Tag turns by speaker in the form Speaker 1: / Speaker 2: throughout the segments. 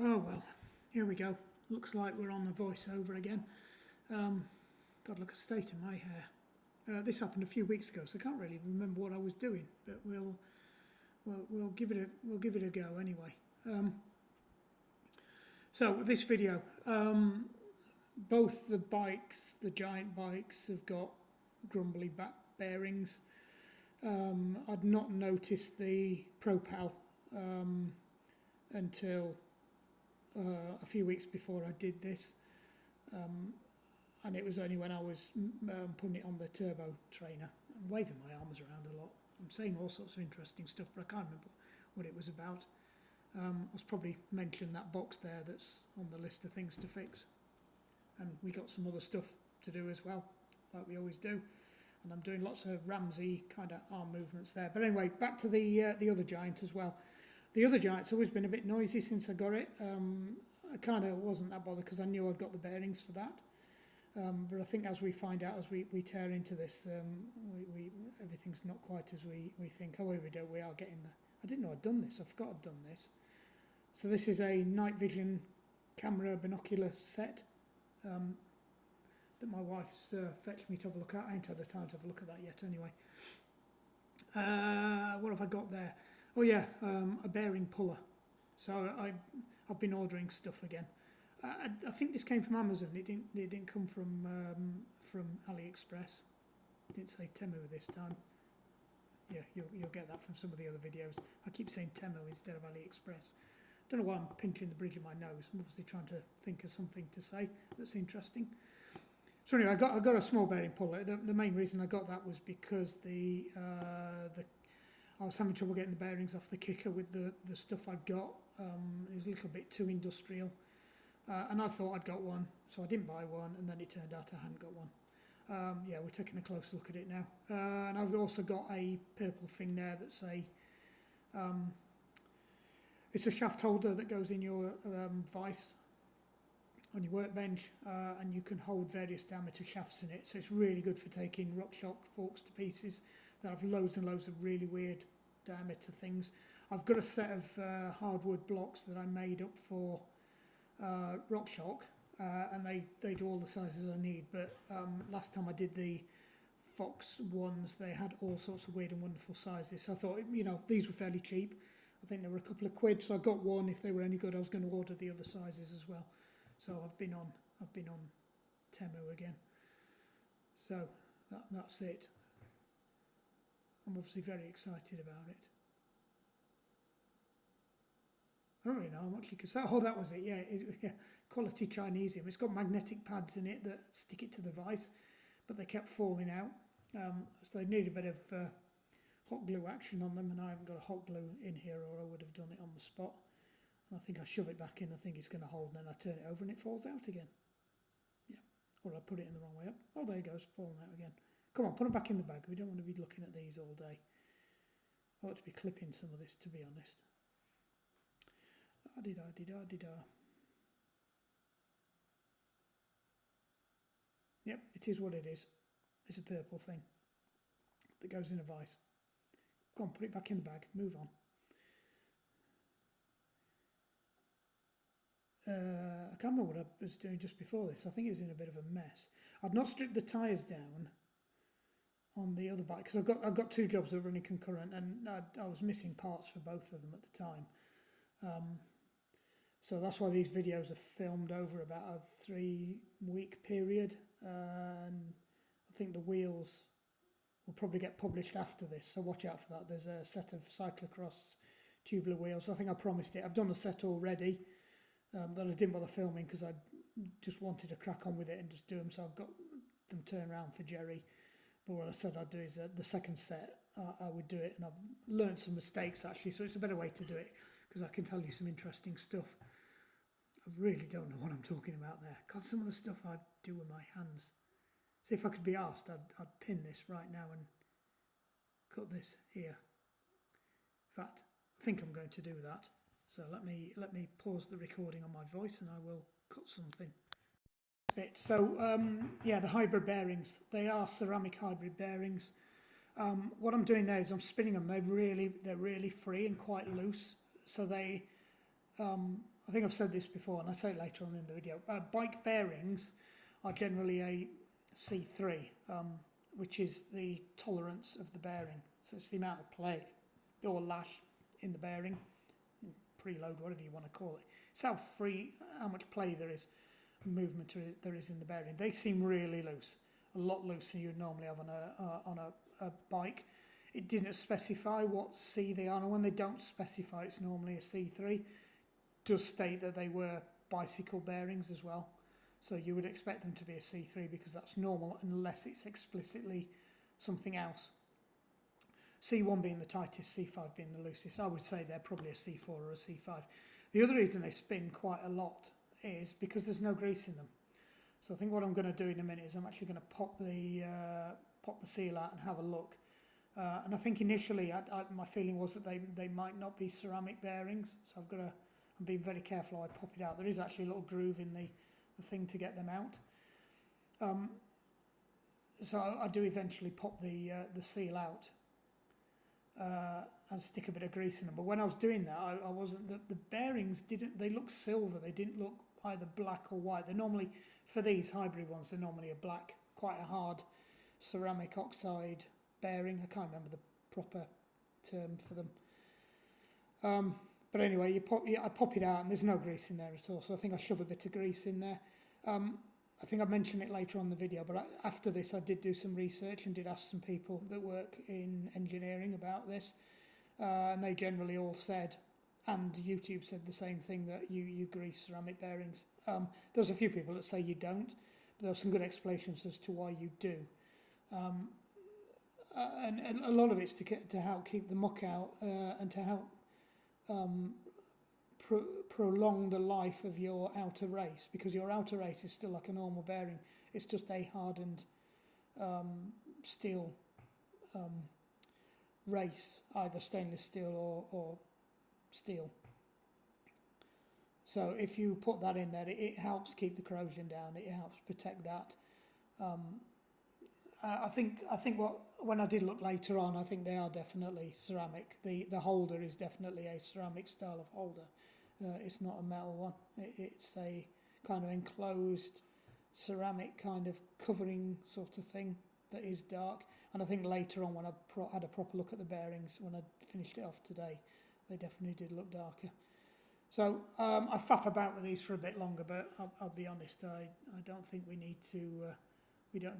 Speaker 1: Oh well, here we go. Looks like we're on the voiceover again. God, look at the state of my hair. This happened a few weeks ago, so I can't really remember what I was doing. But we'll give it a go anyway. So this video, both the bikes, the giant bikes, have got grumbly back bearings. I'd not noticed the Propel until a few weeks before I did this, and it was only when I was putting it on the turbo trainer. I'm waving my arms around a lot. I'm saying all sorts of interesting stuff, but I can't remember what it was about. I was probably mentioning that box there that's on the list of things to fix, and we got some other stuff to do as well, like we always do. And I'm doing lots of Ramsey kind of arm movements there. But anyway, back to the other giant as well. The other giant's always been a bit noisy since I got it. I kind of wasn't that bothered because I knew I'd got the bearings for that. But I think as we find out, as we tear into this, everything's not quite as we think. However, we are getting there. I didn't know I'd done this. I forgot I'd done this. So this is a night vision camera binocular set that my wife's fetched me to have a look at. I ain't had the time to have a look at that yet anyway. What have I got there? Oh yeah, a bearing puller. So I've been ordering stuff again. I think this came from Amazon. It didn't come from AliExpress. It didn't say Temu this time. Yeah, you'll get that from some of the other videos. I keep saying Temu instead of AliExpress. Don't know why I'm pinching the bridge of my nose. I'm obviously trying to think of something to say that's interesting. So anyway, I got a small bearing puller. The main reason I got that was because I was having trouble getting the bearings off the kicker with the stuff I'd got. It was a little bit too industrial, and I thought I'd got one, so I didn't buy one, and then it turned out I hadn't got one. Yeah, we're taking a close look at it now, and I've also got a purple thing there that's it's a shaft holder that goes in your vise on your workbench, and you can hold various diameter shafts in it, so it's really good for taking RockShox forks to pieces that have loads and loads of really weird diameter things. I've got a set of hardwood blocks that I made up for RockShox, and they do all the sizes I need, but last time I did the Fox ones, they had all sorts of weird and wonderful sizes, so I thought, these were fairly cheap. I think they were a couple of quid, so I got one. If they were any good, I was going to order the other sizes as well. So I've been on Temu again. So that's it. I'm obviously very excited about it. I don't really know how much you could say. Oh, that was it. Yeah, quality Chinesium. It's got magnetic pads in it that stick it to the vise, but they kept falling out. So they need a bit of hot glue action on them, and I haven't got a hot glue in here, or I would have done it on the spot. And I think I shove it back in, I think it's going to hold, and then I turn it over and it falls out again. Yeah, or I put it in the wrong way up. Oh, there it goes, falling out again. Come on, put it back in the bag. We don't want to be looking at these all day. I ought to be clipping some of this, to be honest. Da-di-da-di-da-di-da. Yep, it is what it is. It's a purple thing that goes in a vise. Go on, put it back in the bag. Move on. I can't remember what I was doing just before this. I think it was in a bit of a mess. I'd not stripped the tyres down on the other bike because I've got two jobs that are running concurrent, and I was missing parts for both of them at the time. So that's why these videos are filmed over about a 3-week period, and I think the wheels will probably get published after this, so watch out for that. There's a set of cyclocross tubular wheels. I think I promised it. I've done a set already that I didn't bother filming because I just wanted to crack on with it and just do them, so I've got them turned around for Jerry. But what I said I'd do is the second set I would do it, and I've learned some mistakes actually, so it's a better way to do it because I can tell you some interesting stuff. I really don't know what I'm talking about there. God, some of the stuff I do with my hands. See, if I could be asked, I'd pin this right now and cut this here. In fact, I think I'm going to do that. So let me pause the recording on my voice, and I will cut something. So yeah, the hybrid bearings. They are ceramic hybrid bearings. What I'm doing there is I'm spinning them. They're really free and quite loose. So they I think I've said this before, and I say it later on in the video. Bike bearings are generally a C3, which is the tolerance of the bearing. So it's the amount of play or lash in the bearing, preload, whatever you want to call it. It's how much play there is, and movement there is in the bearing. They seem really loose, a lot looser than you'd normally have on a bike. It didn't specify what C they are, and when they don't specify, it's normally a C3. It does state that they were bicycle bearings as well, so you would expect them to be a C3 because that's normal unless it's explicitly something else. C1 being the tightest, C5 being the loosest. I would say they're probably a C4 or a C5. The other reason they spin quite a lot is because there's no grease in them. So I think what I'm going to do in a minute is I'm actually going to pop the seal out and have a look. And I think initially my feeling was that they might not be ceramic bearings, so I'm being very careful how I pop it out. There is actually a little groove in the thing to get them out. So I do eventually pop the seal out and stick a bit of grease in them. But when I was doing that, I wasn't. The bearings they look silver. They didn't look either black or white. They're normally, for these hybrid ones, they're normally a black, quite a hard ceramic oxide bearing. I can't remember the proper term for them. But anyway, I pop it out and there's no grease in there at all. So I think I shove a bit of grease in there. I think I'll mention it later on in the video, but after this I did do some research and did ask some people that work in engineering about this, and they generally all said, and YouTube said the same thing, that you grease ceramic bearings. There's a few people that say you don't, but there's some good explanations as to why you do. And a lot of it's to help keep the muck out and to help prolong the life of your outer race, because your outer race is still like a normal bearing. It's just a hardened steel race, either stainless steel or steel. So if you put that in there, it helps keep the corrosion down. It helps protect that. I think when I did look later on, I think they are definitely ceramic. The holder is definitely a ceramic style of holder. It's not a metal one. It's a kind of enclosed ceramic kind of covering sort of thing that is dark. And I think later on when I had a proper look at the bearings, when I finished it off today, they definitely did look darker. So I faff about with these for a bit longer, but I'll be honest, I don't think we need to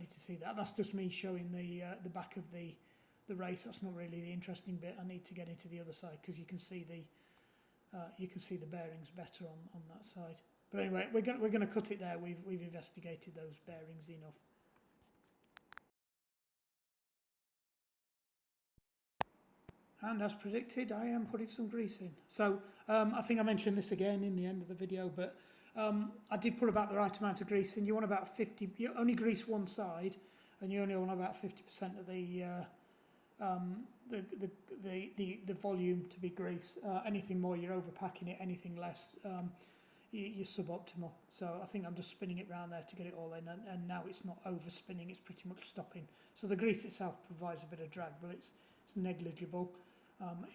Speaker 1: see that. That's just me showing the back of the race. That's not really the interesting bit. I need to get into the other side because you can see the bearings better on that side. But anyway, we're going to cut it there. We've investigated those bearings enough. And as predicted, I am putting some grease in. So I think I mentioned this again in the end of the video, but I did put about the right amount of grease in. You want about 50. You only grease one side, and you only want about 50% of the volume to be greased. Anything more, you're overpacking it. Anything less, you're suboptimal. So I think I'm just spinning it around there to get it all in, and now it's not overspinning. It's pretty much stopping. So the grease itself provides a bit of drag, but it's negligible.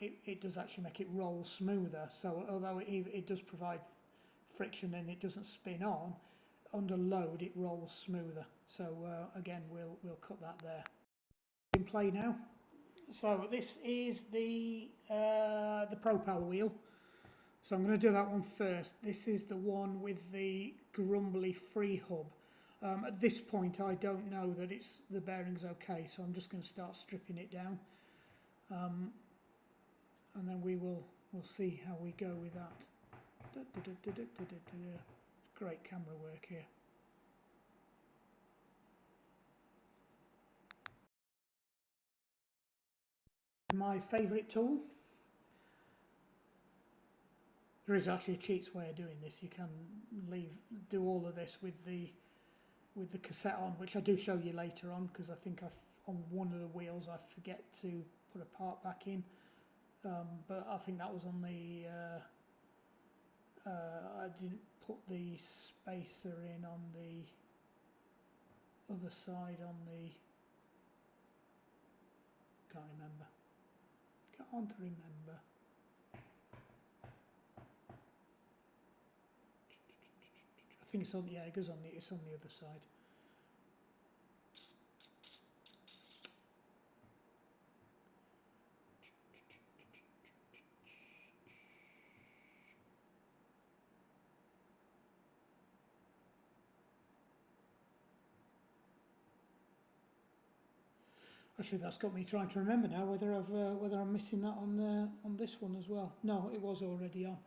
Speaker 1: It does actually make it roll smoother. So although it does provide friction and it doesn't spin on, under load it rolls smoother. So again, we'll cut that there. In play now. So this is the Propel wheel. So I'm going to do that one first. This is the one with the grumbly free hub. At this point I don't know that the bearing's okay, so I'm just going to start stripping it down. And then we'll see how we go with that. Great camera work here. My favourite tool. There is actually a cheats way of doing this. You can do all of this with the cassette on, which I do show you later on, because I think on one of the wheels I forget to put a part back in. But I think that was on the. I didn't put the spacer in on the other side on the. Can't remember. think it's on, yeah, it goes on it's on the other side. Actually, that's got me trying to remember now whether I'm missing that on this one as well. No, it was already on.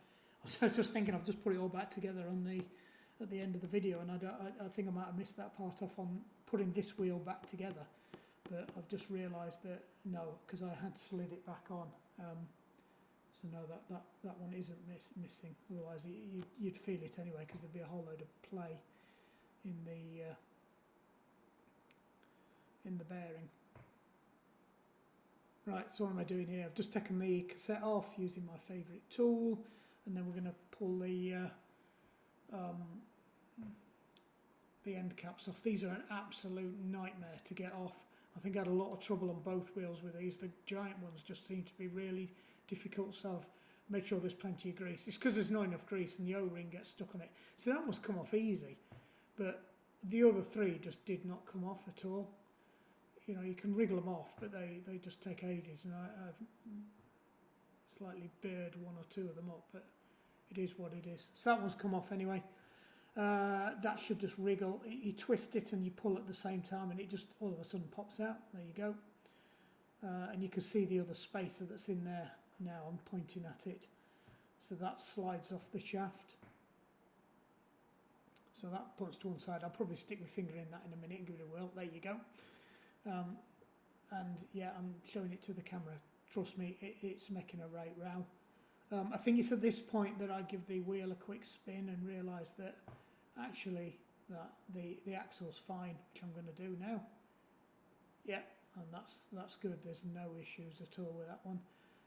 Speaker 1: I was just thinking I've just put it all back together at the end of the video, and I think I might have missed that part off on putting this wheel back together. But I've just realised that no, because I had slid it back on. So no, that one isn't missing. Otherwise, you'd feel it anyway, because there'd be a whole load of play in the bearing. Right, so what am I doing here? I've just taken the cassette off using my favourite tool, and then we're going to pull the end caps off. These are an absolute nightmare to get off. I think I had a lot of trouble on both wheels with these. The giant ones just seem to be really difficult, so I've made sure there's plenty of grease. It's because there's not enough grease and the O-ring gets stuck on it. So that one's come off easy, but the other three just did not come off at all. You know, you can wriggle them off, but they just take ages, and I've slightly burred one or two of them up, but it is what it is. So that one's come off anyway. That should just wriggle. You twist it and you pull at the same time, and it just all of a sudden pops out. There you go. And you can see the other spacer that's in there now. I'm pointing at it. So that slides off the shaft. So that puts to one side. I'll probably stick my finger in that in a minute and give it a whirl. There you go. And yeah, I'm showing it to the camera. Trust me, it's making a right row. I think it's at this point that I give the wheel a quick spin and realise that actually that the axle's fine, which I'm going to do now. Yeah, and that's good. There's no issues at all with that one.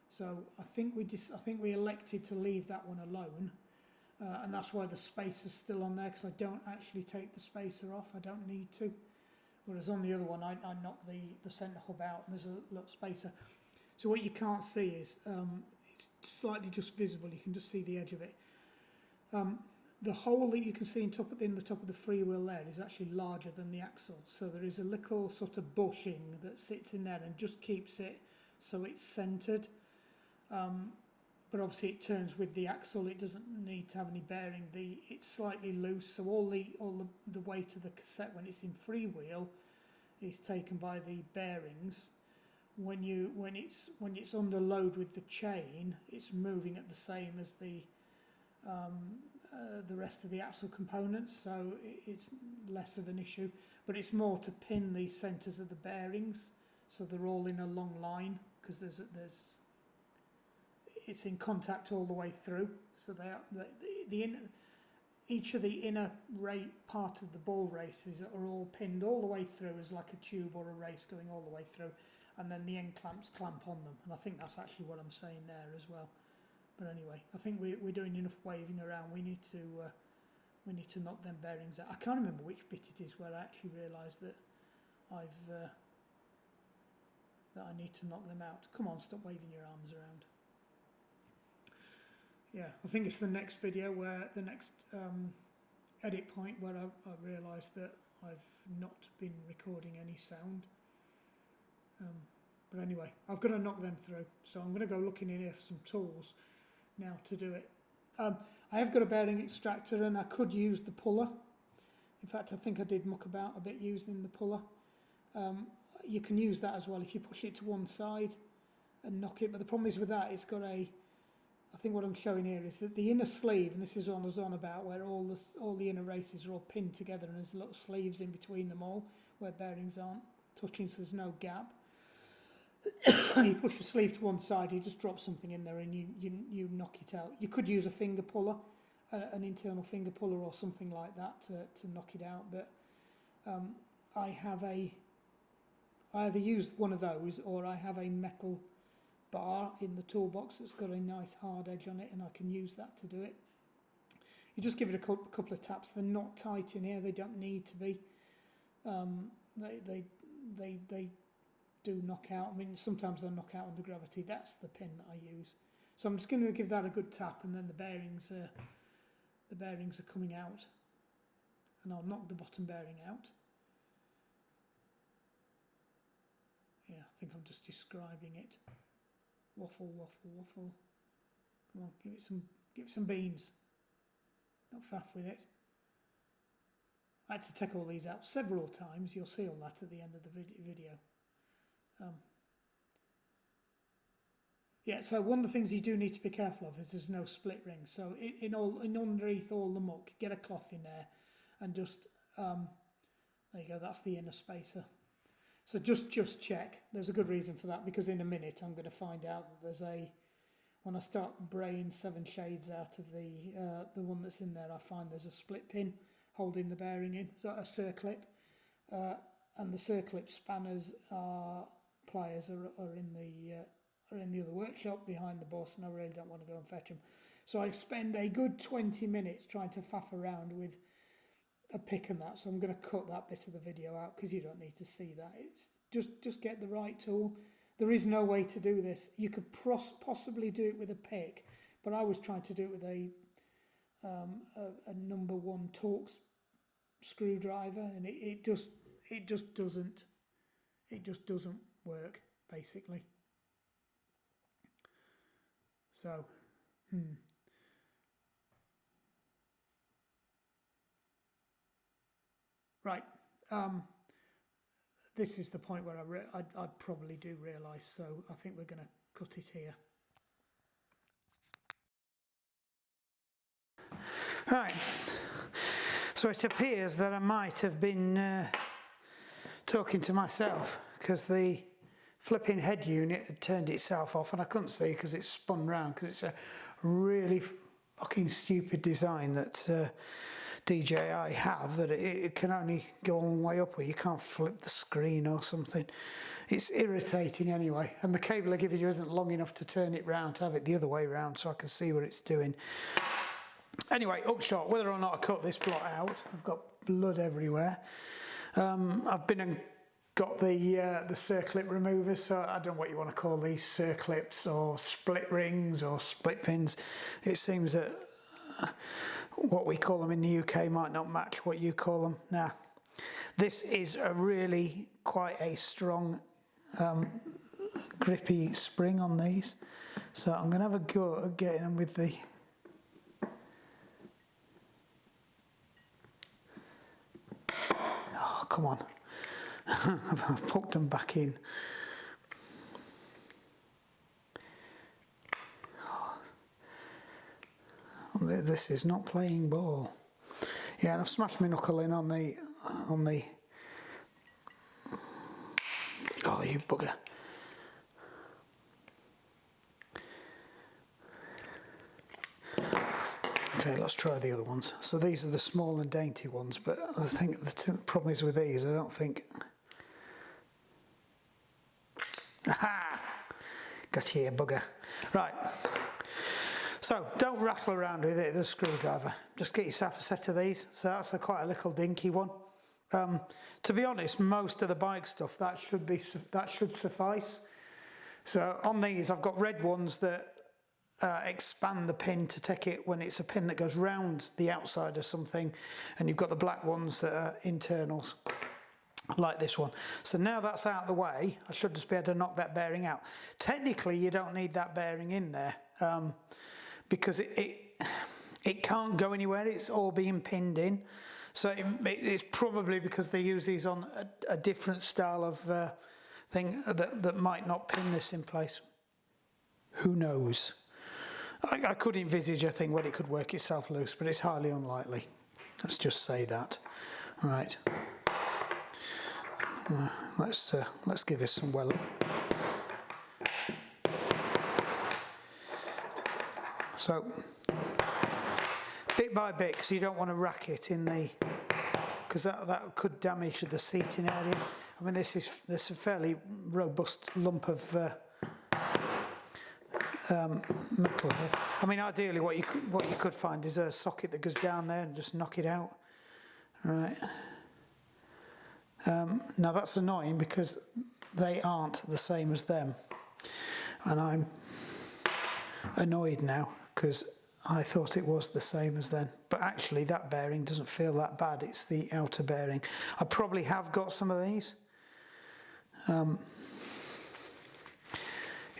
Speaker 1: So I think we elected to leave that one alone, and that's why the spacer's still on there, because I don't actually take the spacer off. I don't need to. Whereas on the other one, I knock the centre hub out, and there's a little spacer. So what you can't see is it's slightly just visible. You can just see the edge of it. The hole that you can see in the top of the freewheel there is actually larger than the axle. So there is a little sort of bushing that sits in there and just keeps it so it's centred. But obviously it turns with the axle. It doesn't need to have any bearing. It's slightly loose, so all the weight of the cassette when it's in freewheel is taken by the bearings. When it's under load with the chain, it's moving at the same as the rest of the axle components, so it's less of an issue. But it's more to pin the centres of the bearings, so they're all in a long line, because it's in contact all the way through. So each of the inner part of the ball races are all pinned all the way through as like a tube or a race going all the way through, and then the end clamps clamp on them. And I think that's actually what I'm saying there as well. But anyway, I think we're doing enough waving around. We need to knock them bearings out. I can't remember which bit it is where I actually realised that that I need to knock them out. Come on, stop waving your arms around. Yeah, I think it's the next video, where the next edit point, where I realised that I've not been recording any sound. But anyway, I've got to knock them through, so I'm going to go looking in here for some tools now to do it. I have got a bearing extractor, and I could use the puller. In fact, I think I did muck about a bit using the puller. You can use that as well if you push it to one side and knock it, but the problem is with that, it's got I think what I'm showing here is that the inner sleeve, and this is what I was on about, where all the inner races are all pinned together, and there's little sleeves in between them all where bearings aren't touching, so there's no gap. You push the sleeve to one side, you just drop something in there, and you knock it out. You could use a finger puller, an internal finger puller or something like that to knock it out, but I either use one of those, or I have a metal bar in the toolbox that's got a nice hard edge on it, and I can use that to do it. You just give it a couple of taps. They're not tight in here, they don't need to be. They do knock out. I mean, sometimes they'll knock out under gravity. That's the pin that I use. So I'm just going to give that a good tap, and then the bearings are coming out. and I'll knock the bottom bearing out. Yeah, I think I'm just describing it. Waffle, waffle, waffle. Come on, give it some beans. Not faff with it. I had to take all these out several times. You'll see all that at the end of the video. Yeah, so one of the things you do need to be careful of is there's no split rings. So in underneath all the muck, get a cloth in there and just, there you go, that's the inner spacer. So just check. There's a good reason for that, because in a minute I'm going to find out that there's when I start braying 7 shades out of the one that's in there, I find there's a split pin holding the bearing in, so a circlip, and the circlip spanners pliers are in the other workshop behind the bus, and I really don't want to go and fetch them. So I spend a good 20 minutes trying to faff around with a pick and that, so I'm going to cut that bit of the video out because you don't need to see that. It's just get the right tool. There is no way to do this. You could possibly do it with a pick, but I was trying to do it with a number 1 Torx screwdriver, and it just doesn't work, basically. So right, this is the point where I probably do realise, so I think we're going to cut it here. Right, so it appears that I might have been talking to myself, because the flipping head unit had turned itself off and I couldn't see because it's spun round, because it's a really fucking stupid design that DJI have, that it can only go one way up, or you can't flip the screen or something. It's irritating anyway, and the cable they're giving you isn't long enough to turn it round, to have it the other way round so I can see what it's doing. Anyway, upshot, whether or not I cut this blot out, I've got blood everywhere. I've been and got the circlip removers, so I don't know what you want to call these, circlips or split rings or split pins. It seems that what we call them in the UK might not match what you call them. Now, this is a really quite a strong grippy spring on these, so I'm going to have a go at getting them with the come on. I've poked them back in. This is not playing ball. Yeah, and I've smashed my knuckle in on the oh, you bugger. Okay, let's try the other ones. So these are the small and dainty ones, but I think the problem is with these, I don't think... Aha! Got you, bugger. Right. So, don't rattle around with it, the screwdriver. Just get yourself a set of these. So that's quite a little dinky one. To be honest, most of the bike stuff, that should suffice. So on these, I've got red ones that expand the pin to take it when it's a pin that goes round the outside of something, and you've got the black ones that are internals, like this one. So now that's out of the way, I should just be able to knock that bearing out. Technically, you don't need that bearing in there, because it can't go anywhere, it's all being pinned in. So it's probably because they use these on a different style of thing that might not pin this in place. Who knows? I could envisage a thing where it could work itself loose, but it's highly unlikely. Let's just say that. All right. Let's give this some welling. So, bit by bit, because you don't want to rack it in the, because that could damage the seating area. I mean, this is a fairly robust lump of metal here. I mean, ideally, what you could find is a socket that goes down there and just knock it out. Right. Now that's annoying because they aren't the same as them, and I'm annoyed now because I thought it was the same as then, but actually that bearing doesn't feel that bad. It's the outer bearing. I probably have got some of these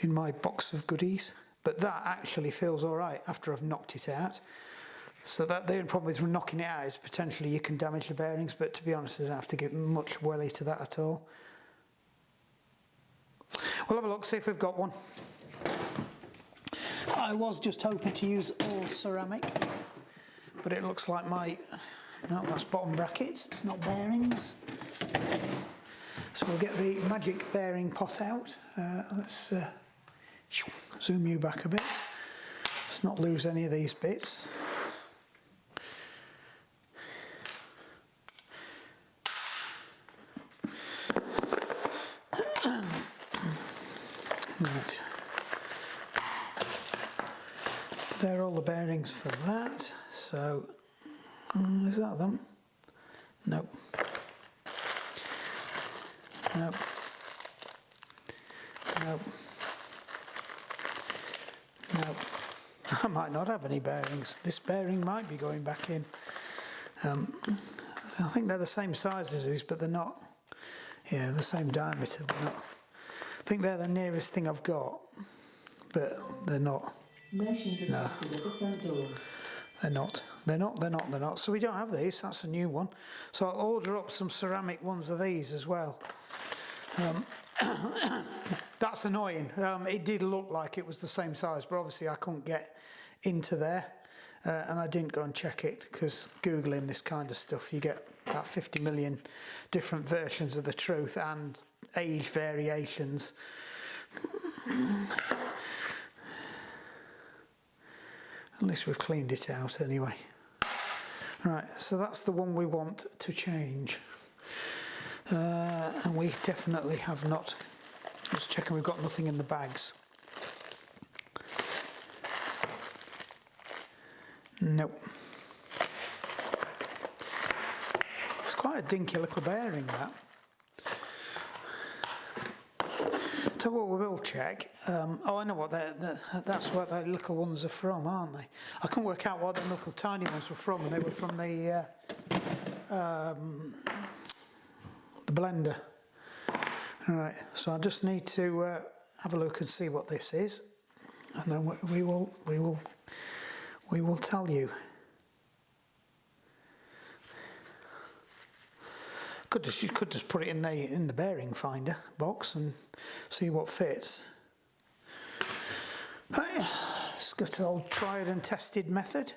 Speaker 1: in my box of goodies, but that actually feels all right after I've knocked it out. So that the only problem with knocking it out is potentially you can damage the bearings, but to be honest, I don't have to get much welly to that at all. We'll have a look, see if we've got one. I was just hoping to use all ceramic, but it looks like no, that's bottom brackets, it's not bearings. So we'll get the magic bearing pot out. Let's zoom you back a bit. Let's not lose any of these bits. Right. There are all the bearings for that. So, is that them? Nope. Nope. Nope. Nope. I might not have any bearings. This bearing might be going back in. I think they're the same size as these, but they're not. Yeah, the same diameter, but not. I think they're the nearest thing I've got, but they're not. No. They're not. They're not. So we don't have these. That's a new one. So I'll order up some ceramic ones of these as well. That's annoying. It did look like it was the same size, but obviously I couldn't get into there. And I didn't go and check it, because Googling this kind of stuff, you get about 50 million different versions of the truth and age variations. At least we've cleaned it out anyway. Right, so that's the one we want to change. And we definitely have not. Just checking we've got nothing in the bags. Nope. It's quite a dinky little bearing, that. So what we will check. Oh, I know what that's what the little ones are from, aren't they? I couldn't work out what the little tiny ones were from, and they were from the blender. All right, so I just need to have a look and see what this is, and then we will tell you. You could just put it in the bearing finder box and see what fits. Right, it's got an old tried and tested method.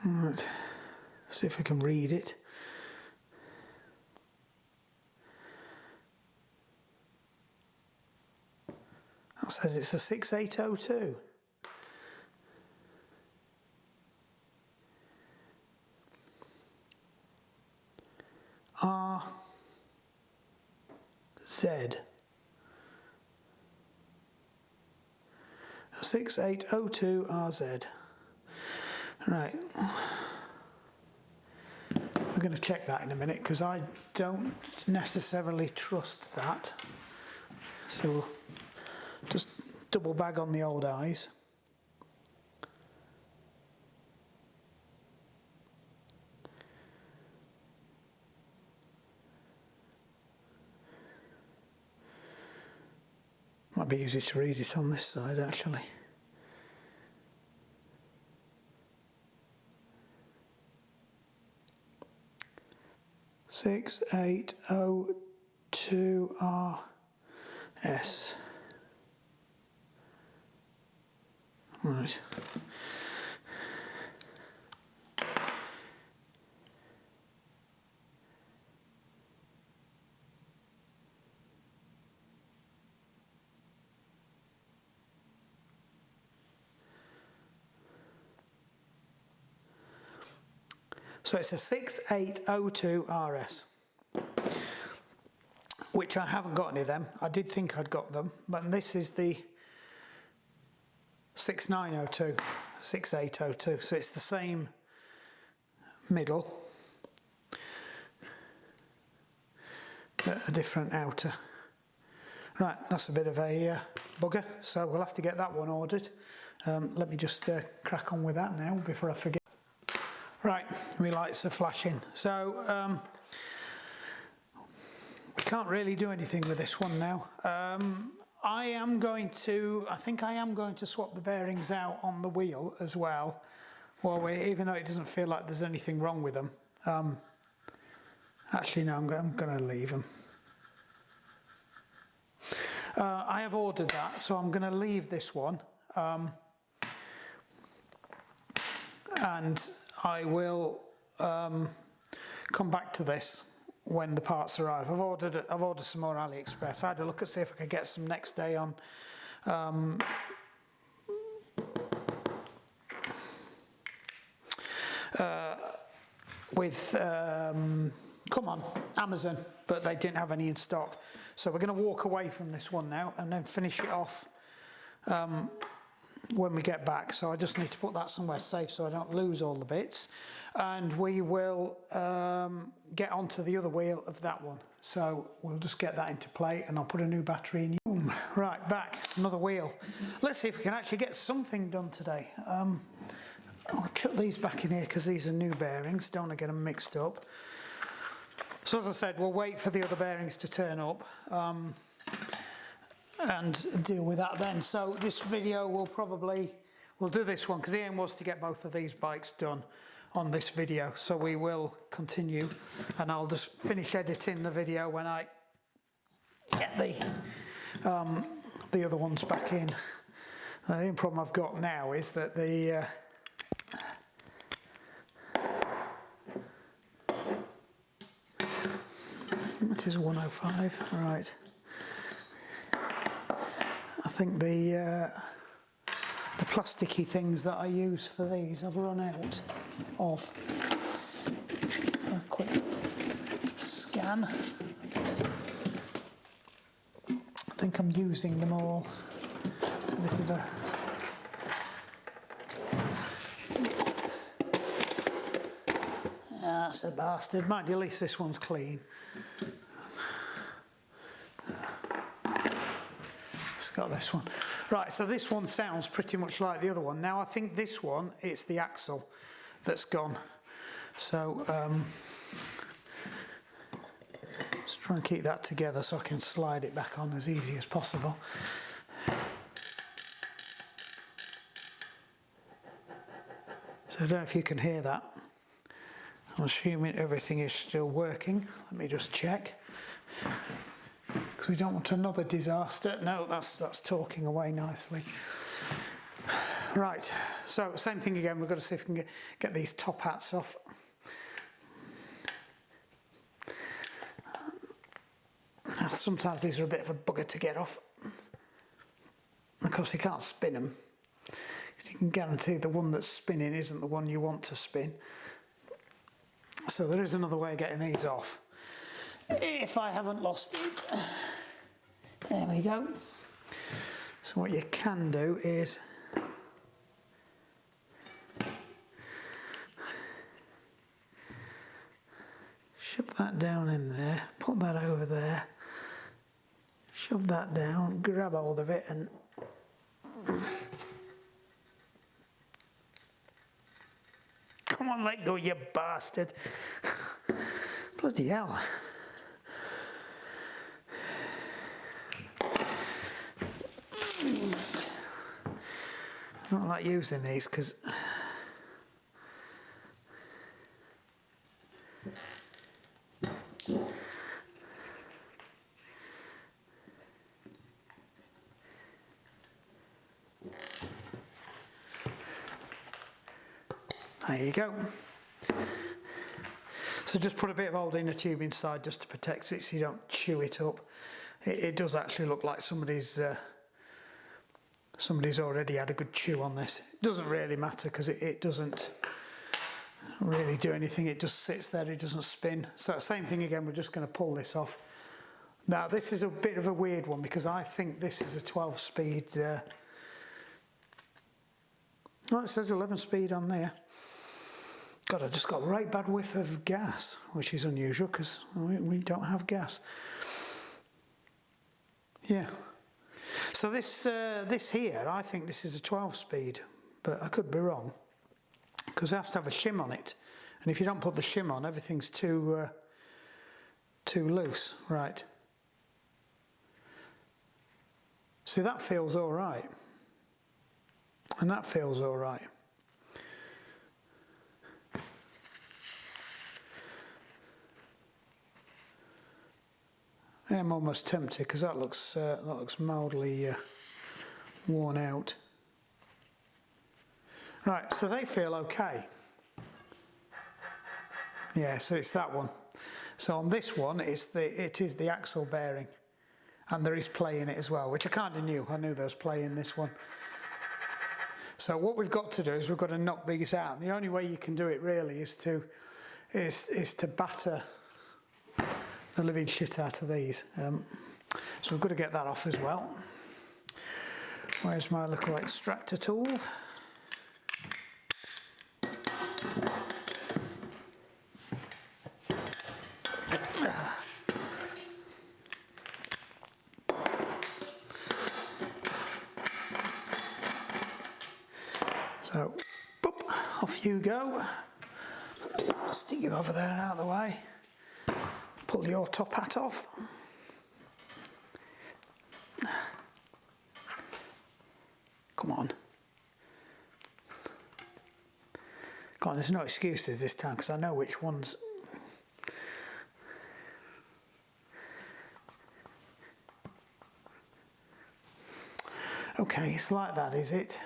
Speaker 1: Right, see if I can read it. That says it's a 6802. RZ. 6802 RZ. Right. We're going to check that in a minute, because I don't necessarily trust that. So we'll just double bag on the old eyes. Might be easy to read it on this side, actually. (6802RS). Right. So it's a 6802 RS, which I haven't got any of them. I did think I'd got them, but this is the 6902, 6802, so it's the same middle, but a different outer. Right, that's a bit of a bugger, so we'll have to get that one ordered. Let me just crack on with that now before I forget. Right, my lights are flashing, so we can't really do anything with this one now. I think I am going to swap the bearings out on the wheel as well, even though it doesn't feel like there's anything wrong with them. Actually no, I'm going to leave them. I have ordered that, so I'm going to leave this one, and I will come back to this when the parts arrive. I've ordered some more AliExpress. I had a look at see if I could get some next day on Amazon, but they didn't have any in stock. So we're going to walk away from this one now and then finish it off when we get back. So I just need to put that somewhere safe so I don't lose all the bits, and we will get onto the other wheel of that one. So we'll just get that into play and I'll put a new battery in. Boom. Right, back, another wheel. Let's see if we can actually get something done today. I'll chuck these back in here because these are new bearings, don't want to get them mixed up. So as I said, we'll wait for the other bearings to turn up and deal with that then. So this video we'll do this one because the aim was to get both of these bikes done on this video. So we will continue, and I'll just finish editing the video when I get the other ones back in. The only problem I've got now is that the that is 105, right. I think the plasticky things that I use for these I've run out of. A quick scan. I think I'm using them all. It's a bit of a... That's a bastard. Mind you, at least this one's clean. Got this one. Right, so this one sounds pretty much like the other one. Now I think this one, it's the axle that's gone. So let's try and keep that together so I can slide it back on as easy as possible. So I don't know if you can hear that. I'm assuming everything is still working. Let me just check. Because we don't want another disaster. No, that's talking away nicely. Right, so same thing again. We've got to see if we can get these top hats off. Sometimes these are a bit of a bugger to get off. Of course, you can't spin them. You can guarantee the one that's spinning isn't the one you want to spin. So there is another way of getting these off, if I haven't lost it. There we go. So what you can do is shove that down in there, put that over there, shove that down, grab hold of it and come on, let go, you bastard. Bloody hell. I don't like using these because there you go. So just put a bit of old inner tube inside just to protect it so you don't chew it up. It does actually look like somebody's already had a good chew on this. It doesn't really matter because it doesn't really do anything. It just sits there, it doesn't spin. So same thing again, we're just going to pull this off Now this is a bit of a weird one because I think this is a 12-speed. Oh, it says 11-speed on there. God, I just got a right bad whiff of gas, which is unusual because we don't have gas. Yeah. So this here, I think this is a 12-speed, but I could be wrong because it has to have a shim on it, and if you don't put the shim on, everything's too loose. Right. See, that feels all right, and that feels all right. I'm almost tempted because that looks mildly worn out. Right, so they feel okay. Yeah, so it's that one. So on this one, it is the axle bearing, and there is play in it as well, which I kind of knew. I knew there was play in this one. So what we've got to do is we've got to knock these out. And the only way you can do it really is to batter the living shit out of these. So we've got to get that off as well. Where's my little extractor tool? So, boop, off you go. Stick you over there out of the way. Pull your top hat off. Come on. God, there's no excuses this time because I know which ones. Okay, it's like that, is it?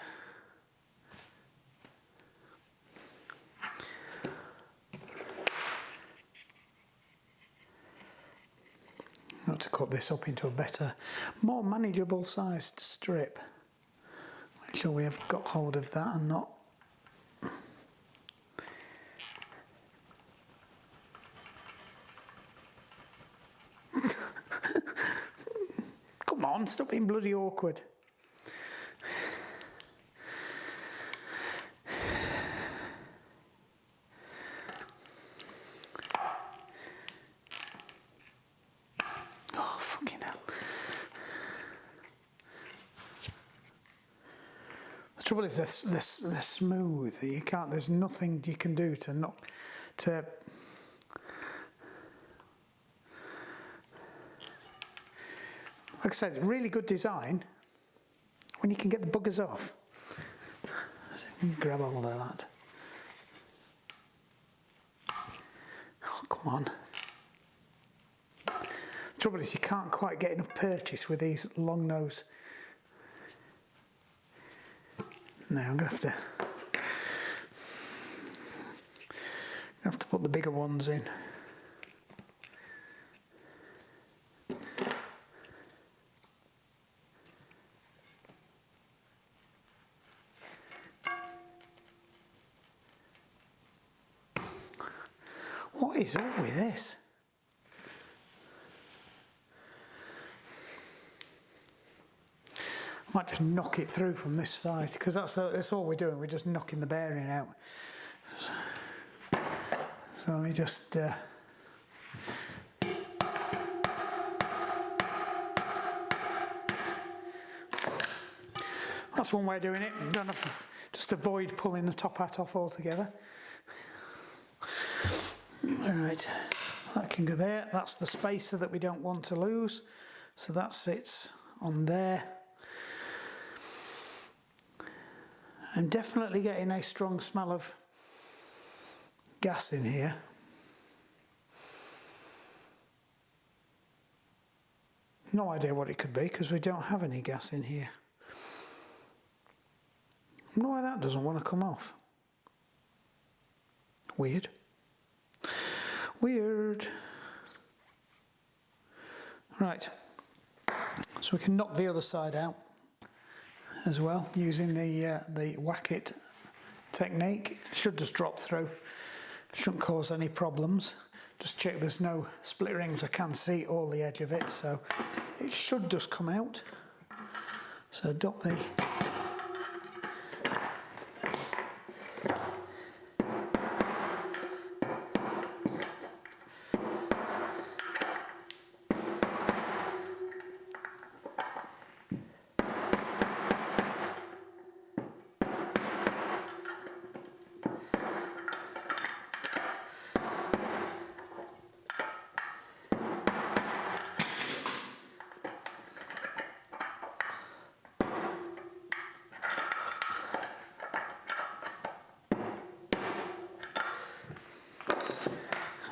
Speaker 1: To cut this up into a better, more manageable sized strip. Make sure we have got hold of that and not come on, stop being bloody awkward. The trouble is they're smooth. You can't. There's nothing you can do to not to. Like I said, really good design. When you can get the buggers off, so you can grab all of that. Oh, come on. The trouble is you can't quite get enough purchase with these long nose. No, I'm going to have to put the bigger ones in. What is up with this? I might just knock it through from this side because that's all we're doing. We're just knocking the bearing out. So let me just that's one way of doing it. You don't have to just avoid pulling the top hat off altogether. All right, that can go there. That's the spacer that we don't want to lose. So that sits on there. I'm definitely getting a strong smell of gas in here. No idea what it could be because we don't have any gas in here. I wonder why that doesn't want to come off. Weird. Weird. Right. So we can knock the other side out as well using the whack it technique. Should just drop through. Shouldn't cause any problems. Just check there's no split rings. I can see all the edge of it, so it should just come out. So dot the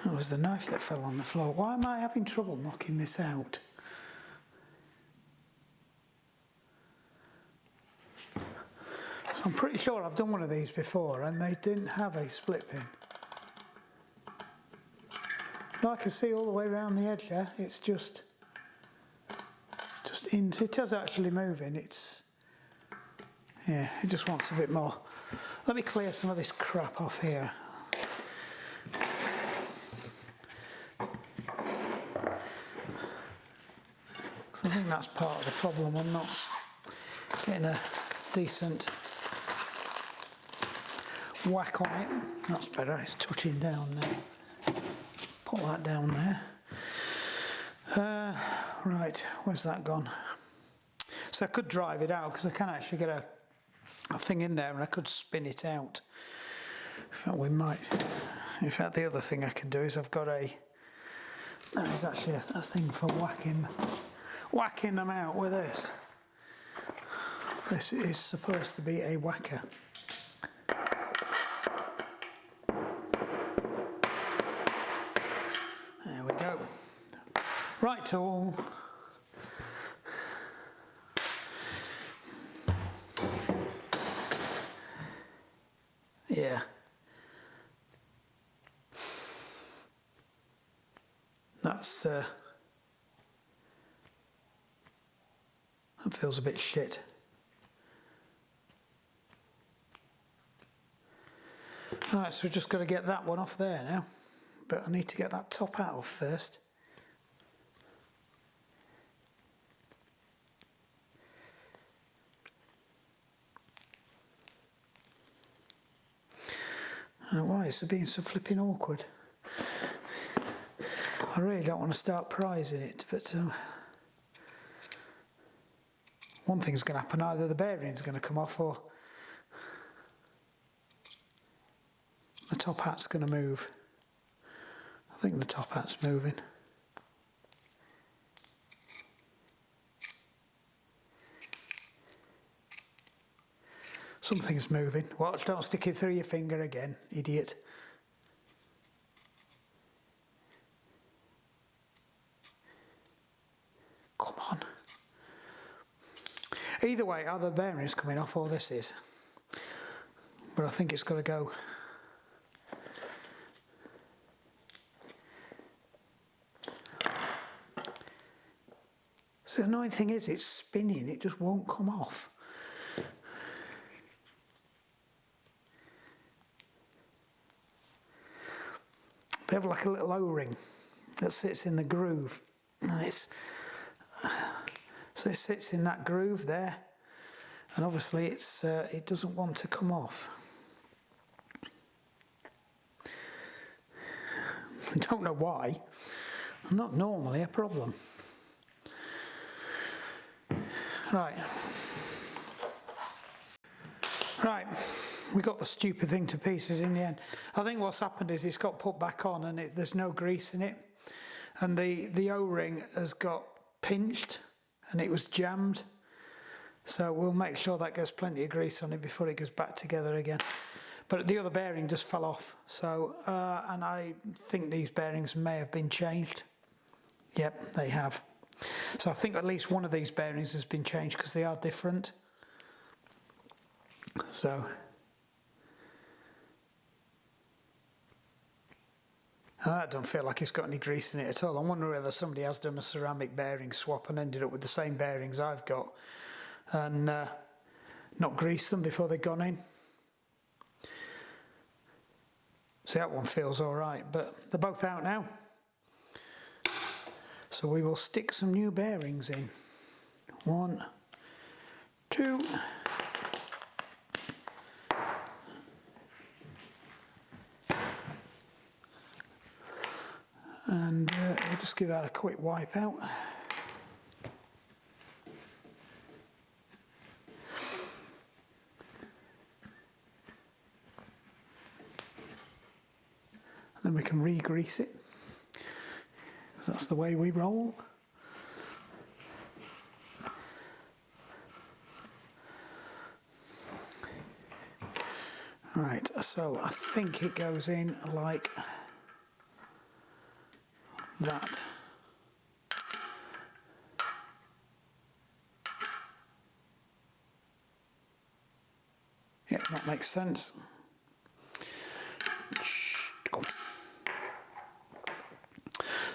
Speaker 1: That was the knife that fell on the floor. Why am I having trouble knocking this out? So I'm pretty sure I've done one of these before and they didn't have a split pin. No, I can see all the way around the edge there. It's just in. It is actually moving. Yeah, it just wants a bit more. Let me clear some of this crap off here. I think that's part of the problem. I'm not getting a decent whack on it. That's better. It's touching down there. Put that down there. Right, where's that gone? So I could drive it out because I can actually get a thing in there and I could spin it out. In fact, we might. In fact, the other thing I can do is I've got there is actually a thing for whacking them out with this. This is supposed to be a whacker. There we go. Right tool. Yeah. That's that feels a bit shit. Right, so we've just got to get that one off there now, but I need to get that top out off first. I don't know why it's being so flipping awkward. I really don't want to start prizing it, but one thing's going to happen, either the bearing's going to come off or the top hat's going to move. I think the top hat's moving. Something's moving. Watch, don't stick it through your finger again, idiot. Come on. Either way, either the bearing's coming off or this is. But I think it's got to go. So the annoying thing is it's spinning, it just won't come off. They have like a little O-ring that sits in the groove. And so it sits in that groove there, and obviously it doesn't want to come off. I don't know why. Not normally a problem. Right, we got the stupid thing to pieces in the end. I think what's happened is it's got put back on and there's no grease in it, and the O-ring has got pinched and it was jammed, so we'll make sure that gets plenty of grease on it before it goes back together again. But the other bearing just fell off, so and I think these bearings may have been changed. Yep, they have. So I think at least one of these bearings has been changed because they are different. So that doesn't feel like it's got any grease in it at all. I wonder whether somebody has done a ceramic bearing swap and ended up with the same bearings I've got and not greased them before they've gone in. See, that one feels all right, but they're both out now. So we will stick some new bearings in. 1, 2. And we'll just give that a quick wipe out. And then we can re-grease it. That's the way we roll. Right, so I think it goes in like that. Yeah, that makes sense.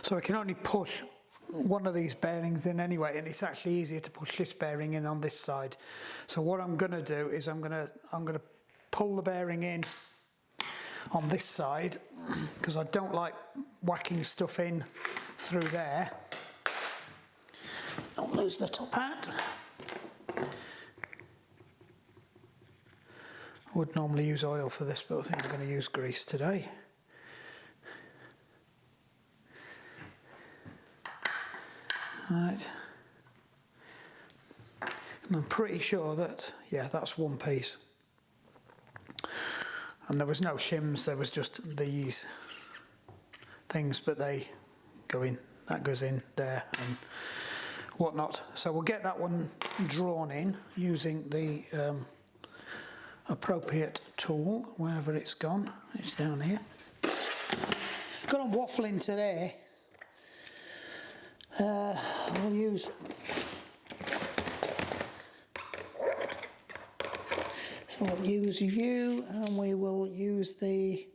Speaker 1: So we can only push one of these bearings in anyway, and it's actually easier to push this bearing in on this side. So what I'm going to do is I'm going to pull the bearing in on this side, because I don't like whacking stuff in through there. Don't lose the top hat. I would normally use oil for this, but I think I'm going to use grease today. Right. And I'm pretty sure that, yeah, that's one piece. And there was no shims, there was just these things, but they go in, that goes in there and whatnot. So we'll get that one drawn in using the appropriate tool, wherever it's gone. It's down here. Got on waffling today. We'll use you, and we will use the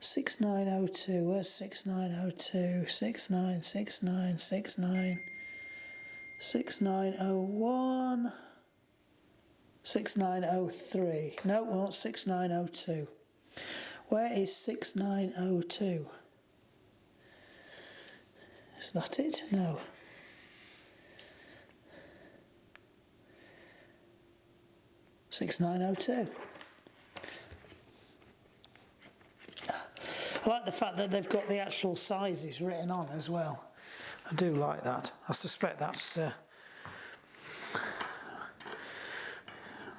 Speaker 1: 6902. Where's 6902? 696969 6901 6903. No, we want 6902. Where is 6902? Is that it? No. $6902. I like the fact that they've got the actual sizes written on as well. I do like that. I suspect that's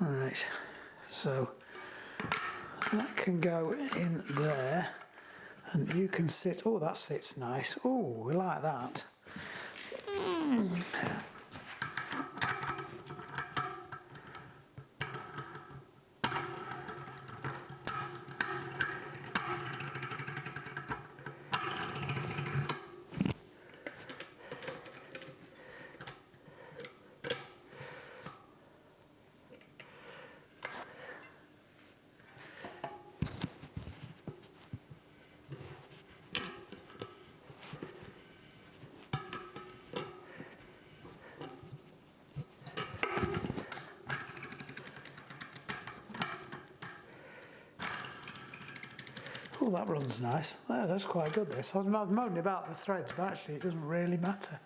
Speaker 1: right. So that can go in there. And you can sit, oh, that sits nice. Oh, we like that. Oh, that runs nice. Oh, that's quite good, this. I was moaning about the threads, but actually it doesn't really matter.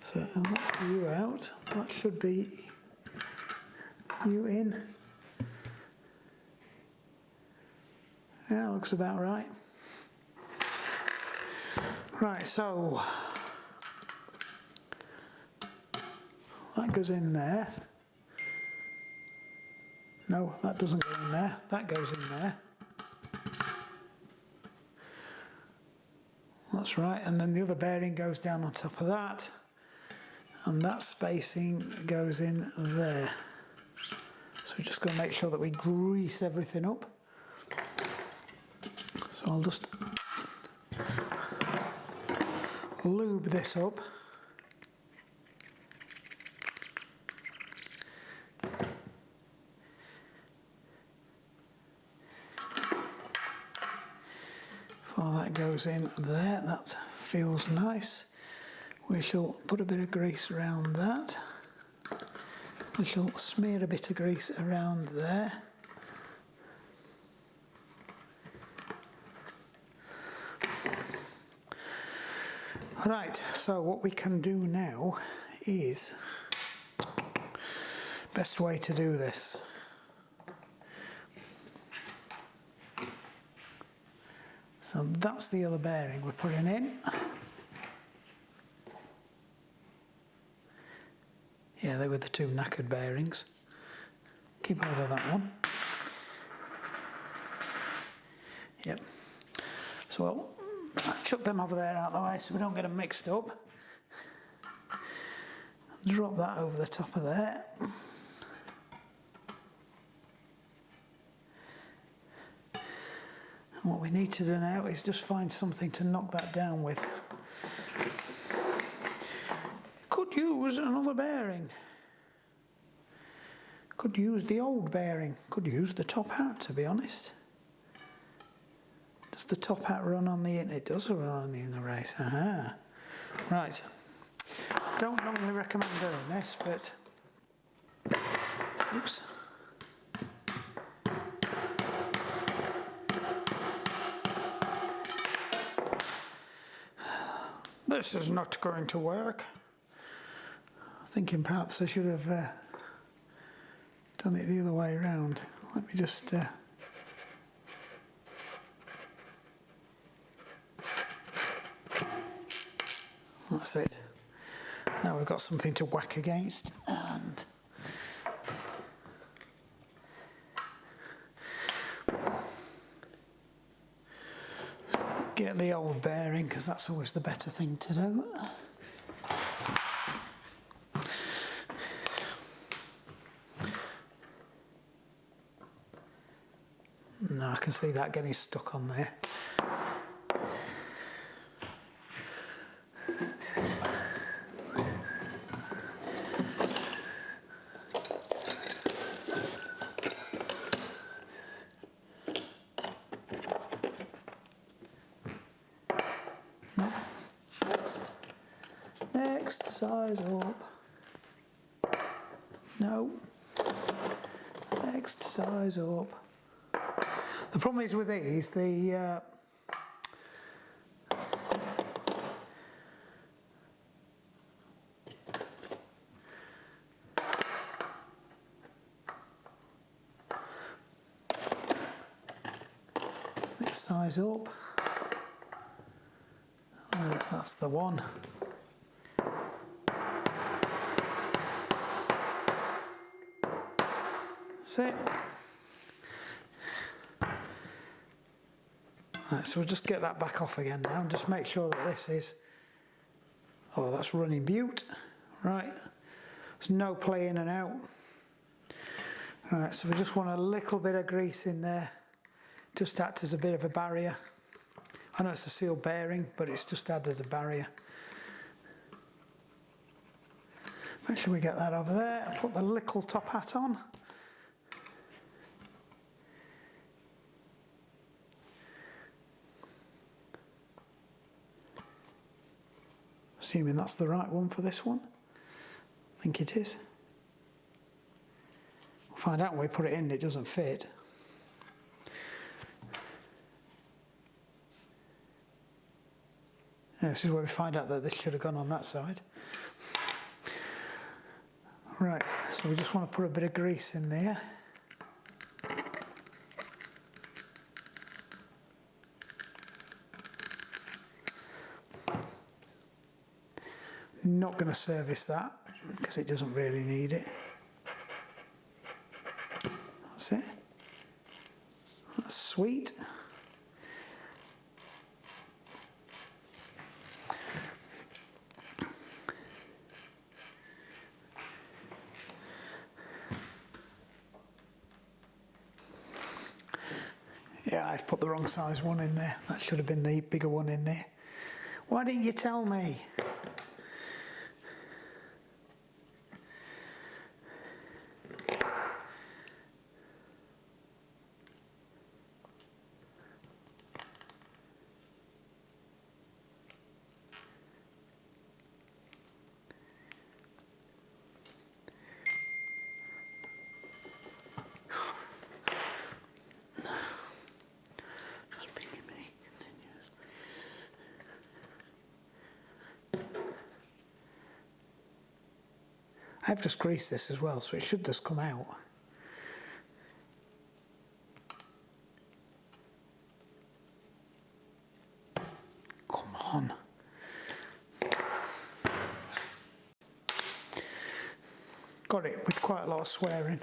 Speaker 1: So, and that's the U out. That should be U in. Yeah, looks about right. Right, so that goes in there. No, that doesn't go in there. That goes in there. That's right, and then the other bearing goes down on top of that, and that spacing goes in there. So we're just going to make sure that we grease everything up. So I'll just lube this up. before that goes in there. That feels nice. We shall put a bit of grease around that. We shall smear a bit of grease around there. Right, so what we can do now is, best way to do this. So that's the other bearing we're putting in. Yeah, they were the two knackered bearings. Keep hold of that one. Yep. So I'll chuck them over there out of the way so we don't get them mixed up. Drop that over the top of there. And what we need to do now is just find something to knock that down with. Could use another bearing. Could use the old bearing. Could use the top hat, to be honest. Does the top hat run on the in? It does run on the inner race. Aha. Right. Don't normally recommend doing this, but oops. This is not going to work. Thinking perhaps I should have done it the other way around. Let me just that's it. Now we've got something to whack against, and get the old bearing, because that's always the better thing to do. No, I can see that getting stuck on there. Next, size up. No. Next, size up. The problem is with these, the next size up. That's the one. That's it. Right, so we'll just get that back off again now and just make sure that this is, oh, that's running butte. Right, there's no play in and out. Right, so we just want a little bit of grease in there, just act as a bit of a barrier. I know it's a sealed bearing, but it's just added as a barrier. Make sure we get that over there and put the little top hat on. Assuming that's the right one for this one. I think it is. We'll find out when we put it in, it doesn't fit. Yeah, this is where we find out that this should have gone on that side. Right, so we just want to put a bit of grease in there. Not going to service that because it doesn't really need it. That's it. That's sweet. Yeah, I've put the wrong size one in there. That should have been the bigger one in there. Why didn't you tell me? I've just greased this as well, so it should just come out. Come on. Got it with quite a lot of swearing.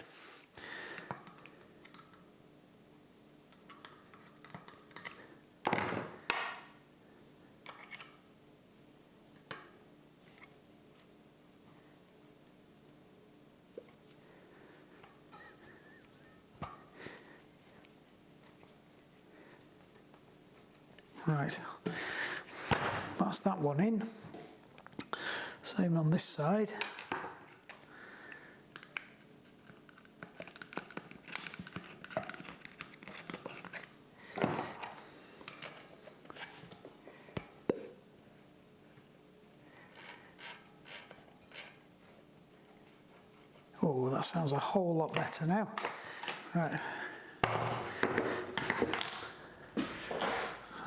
Speaker 1: Right, that's that one in. Same on this side. Oh, that sounds a whole lot better now. Right.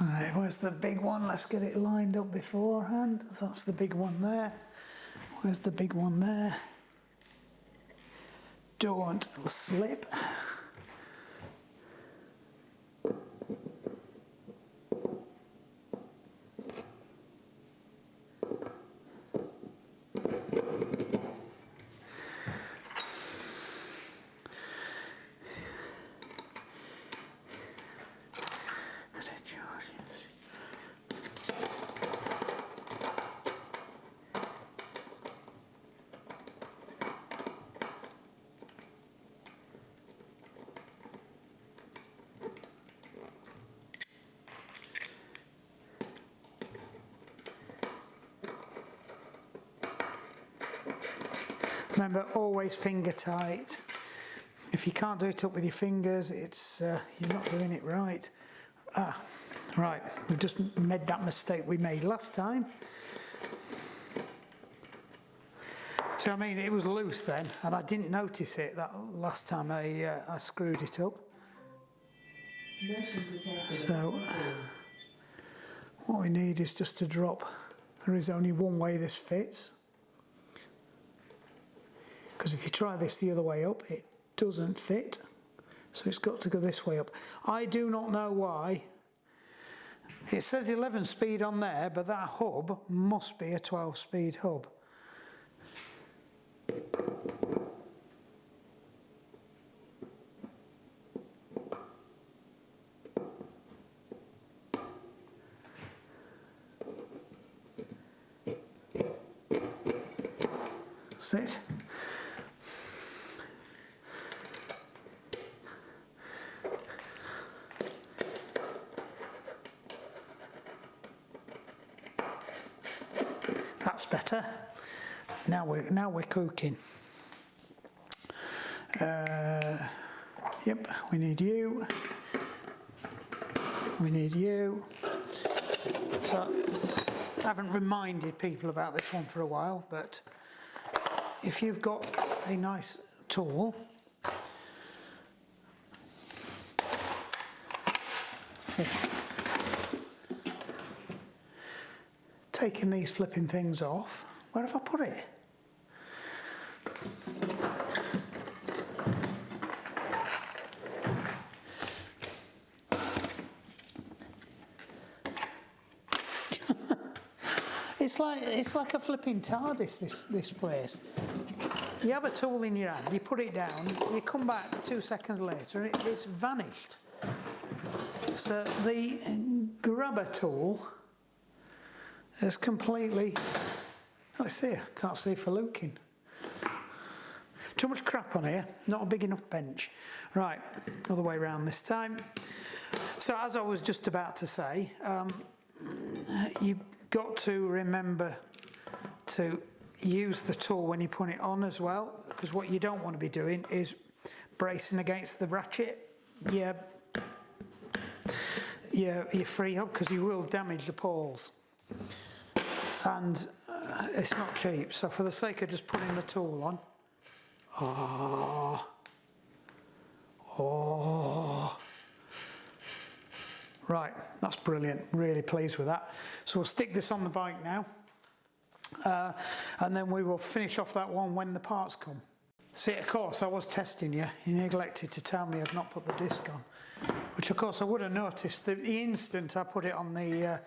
Speaker 1: Alright, where's the big one? Let's get it lined up beforehand. That's the big one there. Where's the big one there? Don't slip. Remember, always finger tight. If you can't do it up with your fingers, it's you're not doing it right. Ah, right, we've just made that mistake we made last time. So I mean, it was loose then, and I didn't notice it that last time I screwed it up. So what we need is just to drop. There is only one way this fits. Because if you try this the other way up, it doesn't fit. So it's got to go this way up. I do not know why. It says 11 speed on there, but that hub must be a 12 speed hub. That's it. That's better. Now we're cooking. Yep, we need you. We need you. So I haven't reminded people about this one for a while, but if you've got a nice tool, taking these flipping things off, where have I put it? It's like a flipping TARDIS, this place. You have a tool in your hand, you put it down, you come back 2 seconds later, it's vanished. So the grabber tool is completely, oh, it's here, can't see for looking. Too much crap on here, not a big enough bench. Right, other way around this time. So as I was just about to say, you've got to remember to use the tool when you put it on as well, because what you don't want to be doing is bracing against the ratchet, your free hub, because you will damage the pawls. And it's not cheap, so for the sake of just putting the tool on, right, that's brilliant, really pleased with that. So we'll stick this on the bike now. and then we will finish off that one when the parts come. See, of course, I was testing you. You neglected to tell me I'd not put the disc on, which of course I would have noticed the instant I put it on the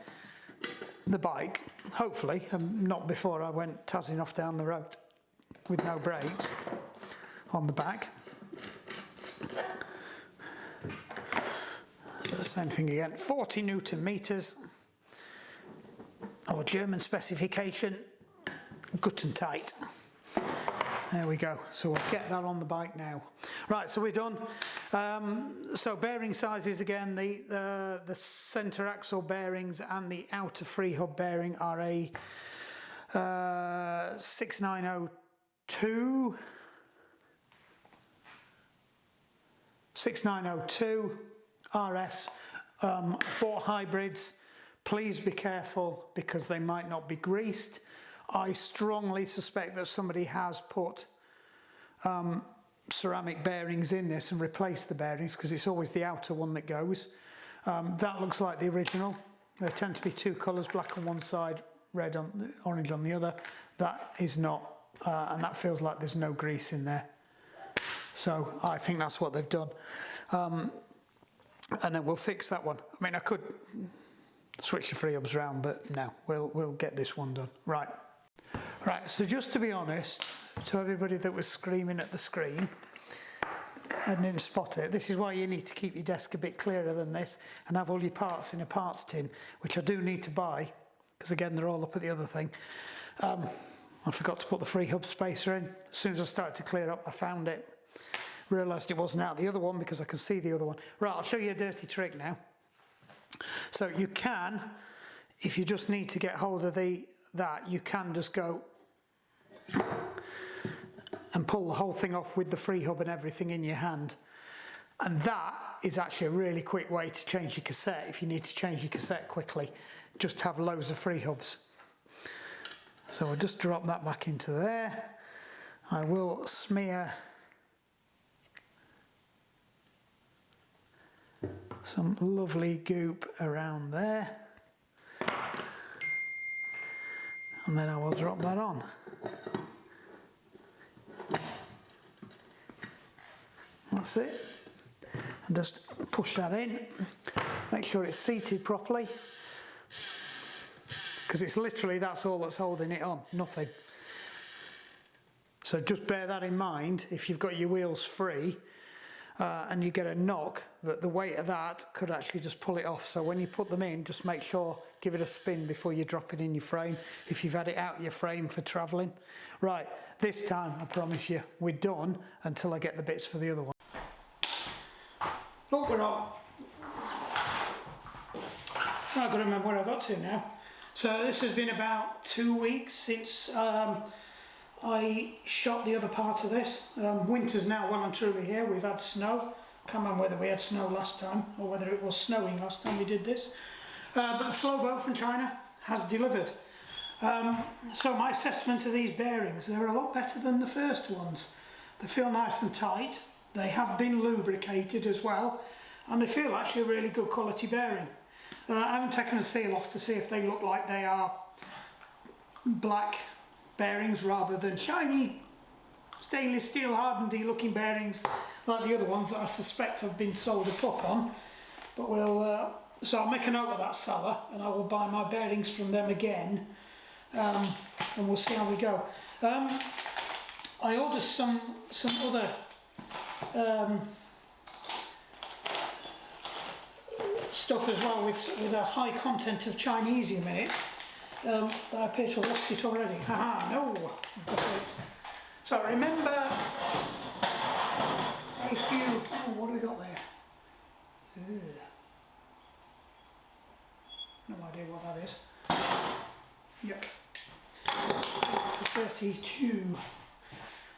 Speaker 1: bike, hopefully, and not before I went tazzing off down the road with no brakes on the back. So the same thing again, 40 Newton meters, or German specification, Guten tight. There we go, so we'll get that on the bike now. Right, so we're done. So bearing sizes again, the centre axle bearings and the outer free hub bearing are a 6902 RS. Bought hybrids. Please be careful because they might not be greased. I strongly suspect that somebody has put ceramic bearings in this and replaced the bearings, because it's always the outer one that goes. That looks like the original. There tend to be two colours, black on one side, red on orange on the other. That is not, and that feels like there's no grease in there. So I think that's what they've done. And then we'll fix that one. I mean, I could switch the free hubs around, but no, we'll get this one done. Right, so just to be honest, to everybody that was screaming at the screen and didn't spot it, this is why you need to keep your desk a bit clearer than this and have all your parts in a parts tin, which I do need to buy, because again, they're all up at the other thing. I forgot to put the free hub spacer in. As soon as I started to clear up, I found it. Realised it wasn't out the other one because I can see the other one. Right, I'll show you a dirty trick now. So you can, if you just need to get hold of that, you can just go and pull the whole thing off with the free hub and everything in your hand. And that is actually a really quick way to change your cassette. If you need to change your cassette quickly, just have loads of free hubs. So I'll just drop that back into there. I will smear some lovely goop around there, and then I will drop that on. That's it, and just push that in, make sure it's seated properly, because it's literally, that's all that's holding it on, nothing. So just bear that in mind if you've got your wheels free and you get a knock, that the weight of that could actually just pull it off. So when you put them in, just make sure, give it a spin before you drop it in your frame, if you've had it out of your frame for travelling. Right, this time, I promise you, we're done until I get the bits for the other one. Oh, we're on. I've got to remember where I got to now. So this has been about 2 weeks since I shot the other part of this. Winter's now well and truly here. We've had snow. Can't remember whether we had snow last time or whether it was snowing last time we did this. But the slow boat from China has delivered. So my assessment of these bearings, they're a lot better than the first ones. They feel nice and tight. They have been lubricated as well, and they feel actually a really good quality bearing. I haven't taken a seal off to see if they look like they are black bearings rather than shiny stainless steel hardened looking bearings like the other ones that I suspect have been sold a pop on. But we'll so I'll make a note of that seller and I will buy my bearings from them again, and we'll see how we go. I ordered some other stuff as well with a high content of Chinesium in it. But I appear to have lost it already. Haha, no, I've got it. So remember, if you, oh, what have we got there? No idea what that is. Yep. It's a 32.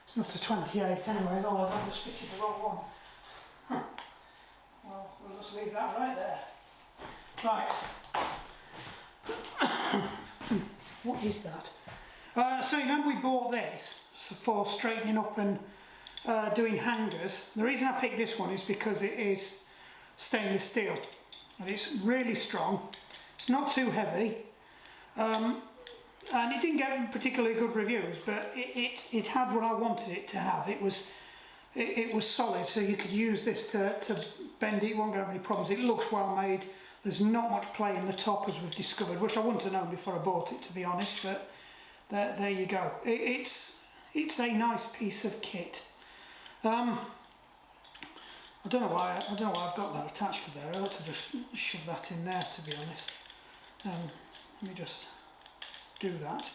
Speaker 1: It's not a 28 anyway, otherwise I've just fitted the wrong one. Huh. Well, we'll just leave that right there. Right. What is that? So you remember we bought this for straightening up and doing hangers. The reason I picked this one is because it is stainless steel and it's really strong. It's not too heavy. and it didn't get particularly good reviews, but it had what I wanted it to have. It was solid, so you could use this to bend it. You won't have any problems. It looks well made. There's not much play in the top, as we've discovered, which I wouldn't have known before I bought it, to be honest, but there you go. It's a nice piece of kit. I don't know why I've got that attached to there. I ought to just shove that in there, to be honest. Let me just do that,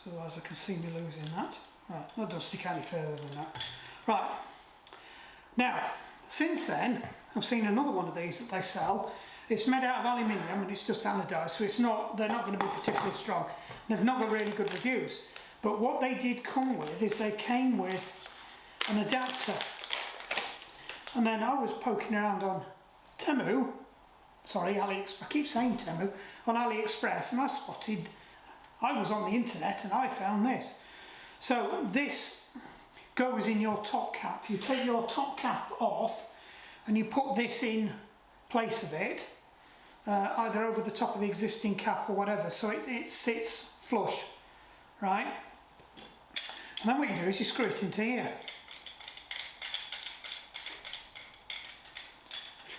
Speaker 1: so otherwise I can see me losing that. Right, that doesn't stick any further than that. Right, now, since then, I've seen another one of these that they sell. It's made out of aluminium and it's just anodised, so they're not going to be particularly strong. They've not got really good reviews. But what they did come with is they came with an adapter. And then I was poking around on AliExpress, I keep saying Temu, on AliExpress, and I was on the internet and I found this. So this goes in your top cap. You take your top cap off and you put this in place of it, either over the top of the existing cap or whatever, so it sits flush, right? And then what you do is you screw it into here.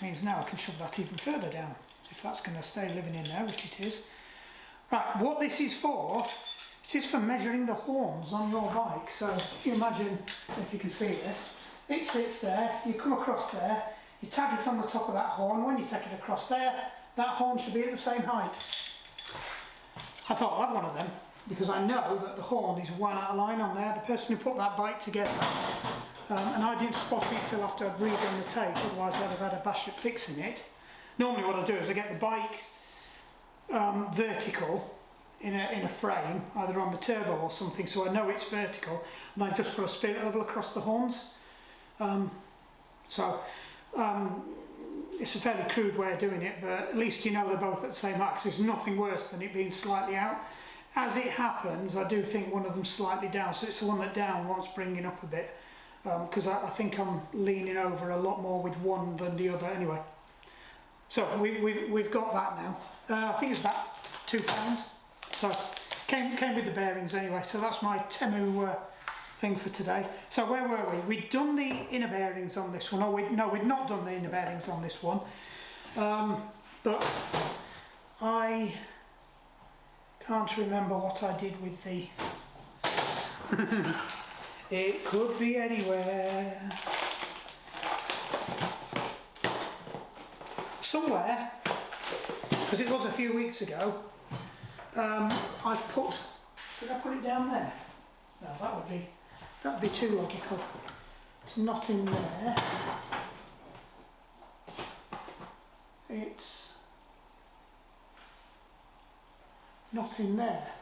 Speaker 1: Means now I can shove that even further down, if that's going to stay living in there, which it is. Right, what this is for, it is for measuring the horns on your bike. So if you imagine, if you can see this, it sits there, you come across there, you tag it on the top of that horn. When you take it across there, that horn should be at the same height. I thought I'll have one of them, because I know that the horn is one out of line on there. The person who put that bike together, and I didn't spot it till after I'd redone the tape, otherwise I'd have had a bash at fixing it. Normally what I do is I get the bike vertical in a frame, either on the turbo or something, so I know it's vertical, and I just put a spirit level across the horns. It's a fairly crude way of doing it, but at least you know they're both at the same height, 'cause there's nothing worse than it being slightly out. As it happens, I do think one of them's slightly down, so it's the one that down wants bringing up a bit. Because I think I'm leaning over a lot more with one than the other anyway. So we've got that now. I think it's about £2. So came with the bearings anyway. So that's my Temu thing for today. So where were we? We'd done the inner bearings on this one. We'd not done the inner bearings on this one. But I can't remember what I did with the... It could be anywhere. Somewhere, because it was a few weeks ago, I've put... Did I put it down there? No, that would be too logical. It's not in there. It's not in there.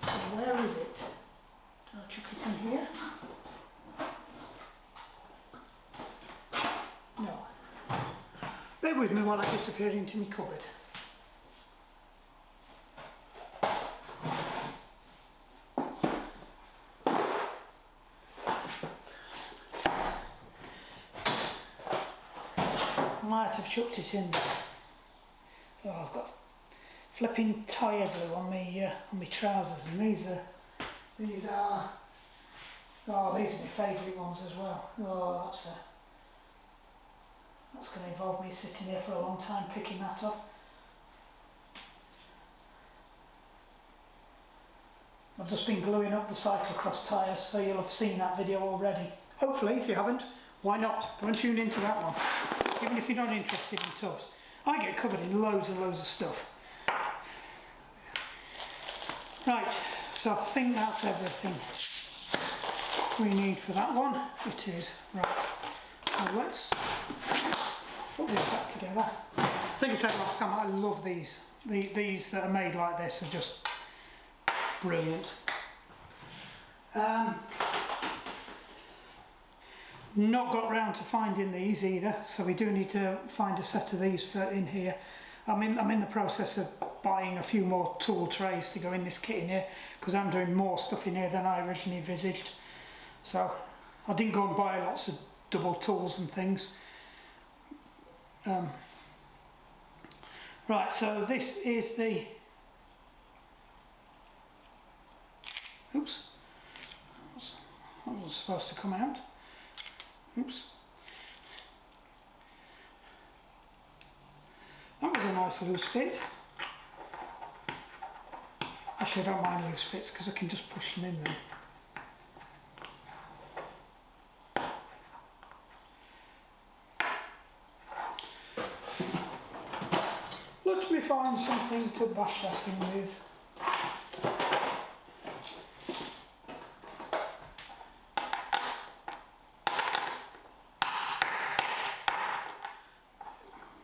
Speaker 1: So where is it? I'll chuck it in here. No. Bear with me while I disappear into my cupboard. I might have chucked it in there. Oh, I've got flipping tyre glue on my trousers, and these are these are my favourite ones as well. Oh, that's going to involve me sitting here for a long time picking that off. I've just been gluing up the cyclocross tyres, so you'll have seen that video already. Hopefully, if you haven't, why not? Go and tune into that one, even if you're not interested in tubs. I get covered in loads and loads of stuff. Right. So I think that's everything we need for that one. It is. Right. So let's put this back together. I think I said last time, I love these. These that are made like this are just brilliant. Not got round to finding these either, so we do need to find a set of these for in here. I'm in the process of buying a few more tool trays to go in this kit in here, because I'm doing more stuff in here than I originally envisaged. So I didn't go and buy lots of double tools and things. Right, so this is the supposed to come out. Oops. That was a nice loose fit. Actually, I don't mind loose fits because I can just push them in there. Let me find something to bash that in with.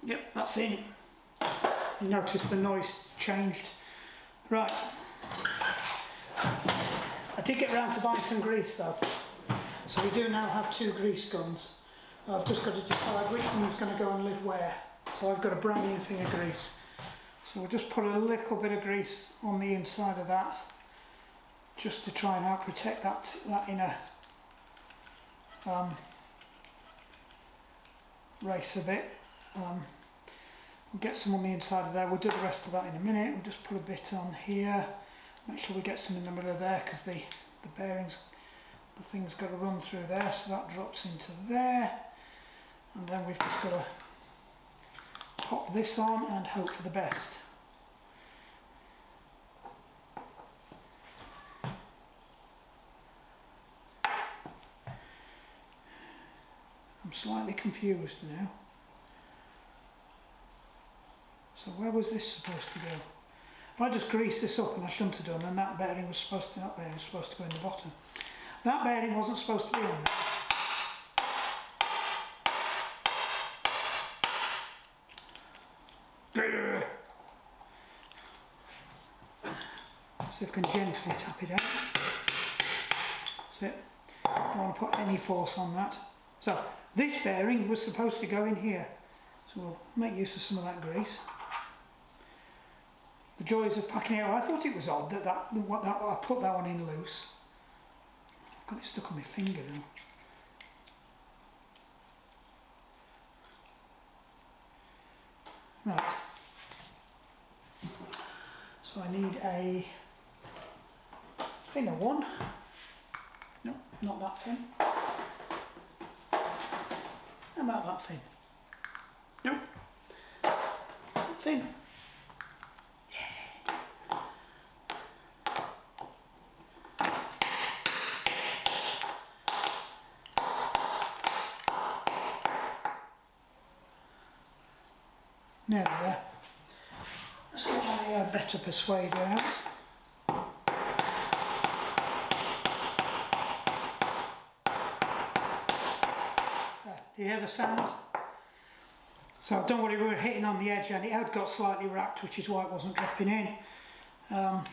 Speaker 1: Yep, that's in. You notice the noise changed. Right. I did get round to buying some grease though. So we do now have 2 grease guns. I've just got to decide which one's going to go and live where. So I've got a brand new thing of grease. So we'll just put a little bit of grease on the inside of that, just to try and help protect that inner race a bit. We'll get some on the inside of there. We'll do the rest of that in a minute. We'll just put a bit on here. Make sure we get some in the middle of there, because the bearings, the thing's got to run through there, so that drops into there. And then we've just got to pop this on and hope for the best. I'm slightly confused now. So where was this supposed to go? If I just grease this up, and I shouldn't have done, then that bearing was supposed to go in the bottom. That bearing wasn't supposed to be on there. See if I can gently tap it out. That's it. Don't want to put any force on that. So this bearing was supposed to go in here. So we'll make use of some of that grease. The joys of packing it out. I thought it was odd that I put that one in loose. I've got it stuck on my finger now. Right. So I need a thinner one. No, not that thin. How about that thin? Nope. That thin. Nearly there. Let's get my better persuader out. There, do you hear the sound? So don't worry, we were hitting on the edge and it had got slightly wrapped, which is why it wasn't dropping in. Let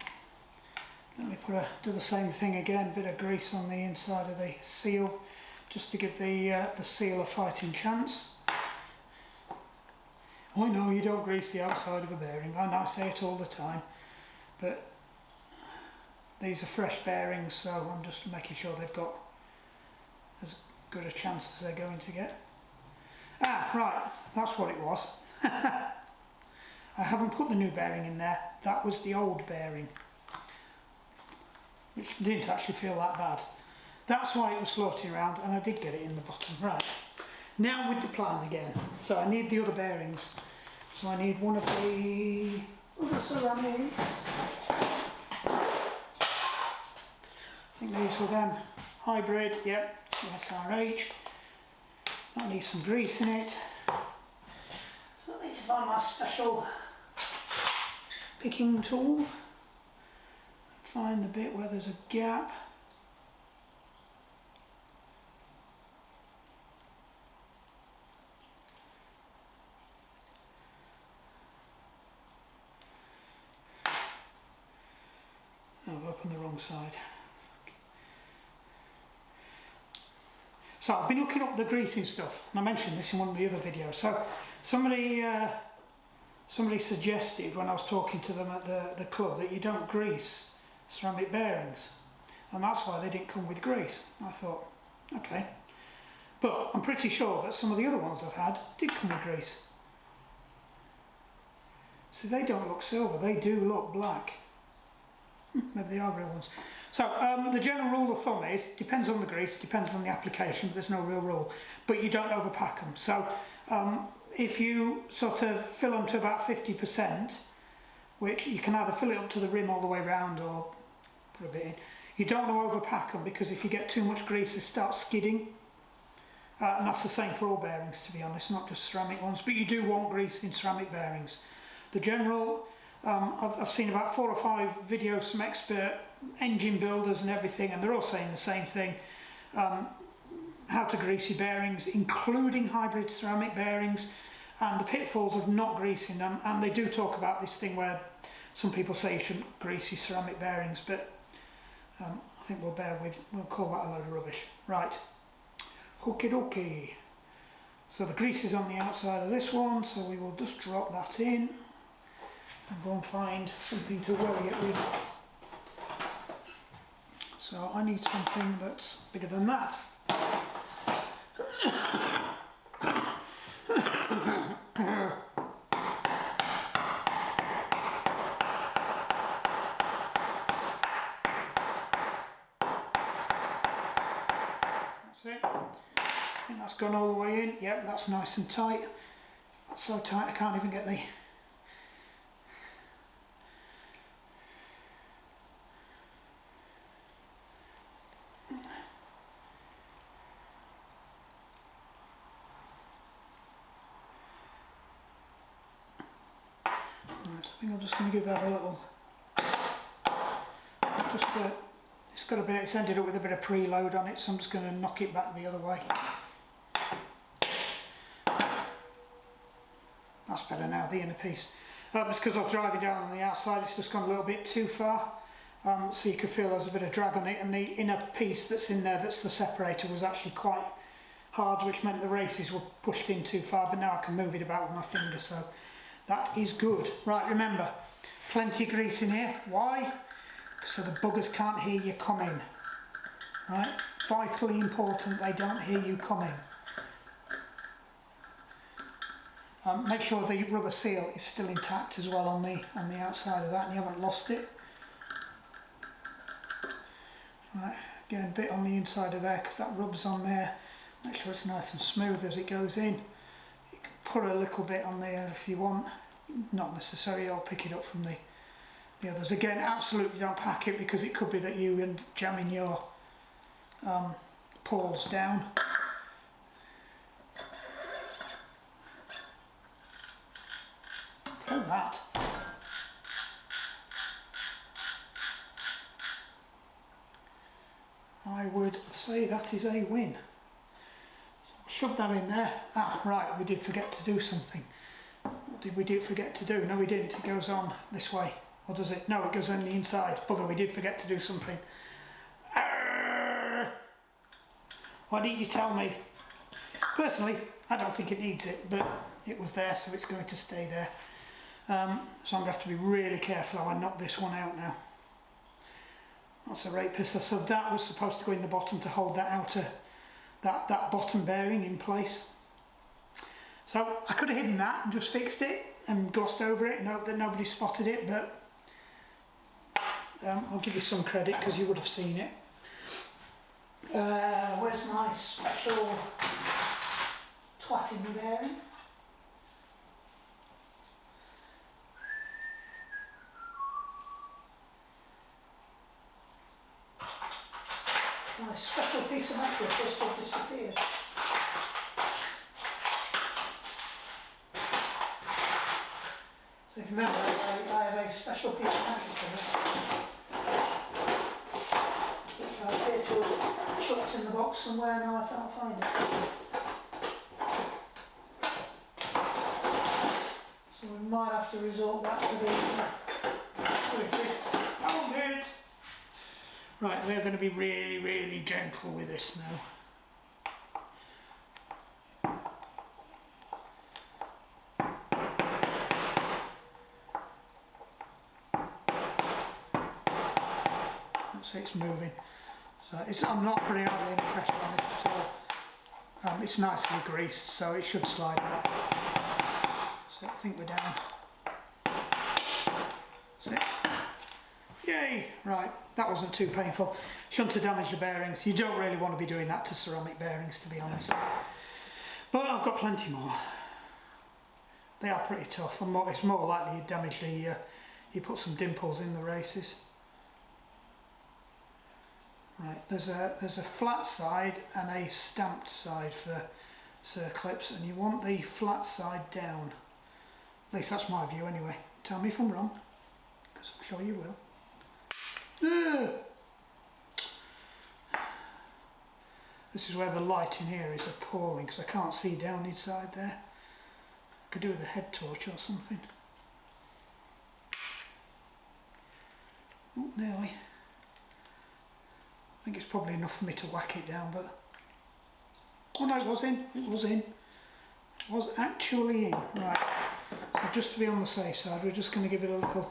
Speaker 1: me do the same thing again, a bit of grease on the inside of the seal, just to give the seal a fighting chance. I know you don't grease the outside of a bearing, and I say it all the time, but these are fresh bearings, so I'm just making sure they've got as good a chance as they're going to get. Ah, right, that's what it was. I haven't put the new bearing in there, that was the old bearing, which didn't actually feel that bad. That's why it was floating around, and I did get it in the bottom. Right. Now with the plan again. So I need the other bearings. So I need one of the other ceramics. I think these were them. Hybrid, yep, SRH. That needs some grease in it. So I need to find my special picking tool. Find the bit where there's a gap. I've opened the wrong side. So I've been looking up the greasing stuff, and I mentioned this in one of the other videos. So somebody suggested when I was talking to them at the club that you don't grease ceramic bearings, and that's why they didn't come with grease. I thought, okay, but I'm pretty sure that some of the other ones I've had did come with grease. So they don't look silver, they do look black. Maybe they are real ones. So the general rule of thumb is, depends on the grease, depends on the application, but there's no real rule. But you don't overpack them. So if you sort of fill them to about 50%, which you can either fill it up to the rim all the way around or put a bit in, you don't want to overpack them, because if you get too much grease, they start skidding. And that's the same for all bearings, to be honest, not just ceramic ones. But you do want grease in ceramic bearings. The general, I've seen about 4 or 5 videos from expert engine builders and everything, and they're all saying the same thing. How to grease your bearings, including hybrid ceramic bearings, and the pitfalls of not greasing them. And they do talk about this thing where some people say you shouldn't grease your ceramic bearings, but I think we'll call that a load of rubbish. Right, okie dokie. So the grease is on the outside of this one, so we will just drop that in and go and find something to welly it with. So I need something that's bigger than that. That's it. I think that's gone all the way in. Yep, that's nice and tight. That's so tight I can't even get the... I think I'm just going to give that a little, it's ended up with a bit of preload on it, so I'm just going to knock it back the other way. That's better now, the inner piece. It's because I was driving down on the outside, it's just gone a little bit too far, so you could feel there's a bit of drag on it, and the inner piece that's in there, that's the separator, was actually quite hard, which meant the races were pushed in too far, but now I can move it about with my finger, so that is good. Right, remember, plenty of grease in here. Why? So the buggers can't hear you coming. Right? Vitally important they don't hear you coming. Make sure the rubber seal is still intact as well on the outside of that, and you haven't lost it. Right, again, a bit on the inside of there because that rubs on there. Make sure it's nice and smooth as it goes in. Put a little bit on there if you want, not necessarily. I'll pick it up from the others. Again, absolutely don't pack it, because it could be that you end up jamming your pawls down. Look at that. I would say that is a win. Shove that in there. Ah, right, we did forget to do something. What did we forget to do? No, we didn't. It goes on this way. Or does it? No, it goes on the inside. Bugger, we did forget to do something. Arrgh! Why didn't you tell me? Personally, I don't think it needs it, but it was there, so it's going to stay there. So I'm going to have to be really careful how I knock this one out now. That's a right pisser. So that was supposed to go in the bottom to hold that outer, that bottom bearing in place. So I could have hidden that and just fixed it and glossed over it and hoped that nobody spotted it, but I'll give you some credit because you would have seen it. Where's my special twatting bearing? My special piece of metal just disappeared. So if you remember, I have a special piece of metal for this, which I appear to have chucked in the box somewhere, now I can't find it. So we might have to resort back to the found it. Right, we're going to be really, really gentle with this now. Let's say it's moving. So I'm not putting hardly any pressure on it at all. It's nicely greased, so it should slide out. So I think we're down. That's it. Yay! Right, that wasn't too painful. Shouldn't have damaged the bearings. You don't really want to be doing that to ceramic bearings, to be honest. But I've got plenty more. They are pretty tough, and it's more likely you damage the, you put some dimples in the races. Right, there's a flat side and a stamped side for circlips, and you want the flat side down. At least that's my view anyway. Tell me if I'm wrong, because I'm sure you will. This is where the light in here is appalling, because I can't see down inside there. Could do with a head torch or something. Oh, nearly. I think it's probably enough for me to whack it down, but... Oh no, it was in. It was in. It was actually in. Right. So just to be on the safe side, we're just going to give it a little...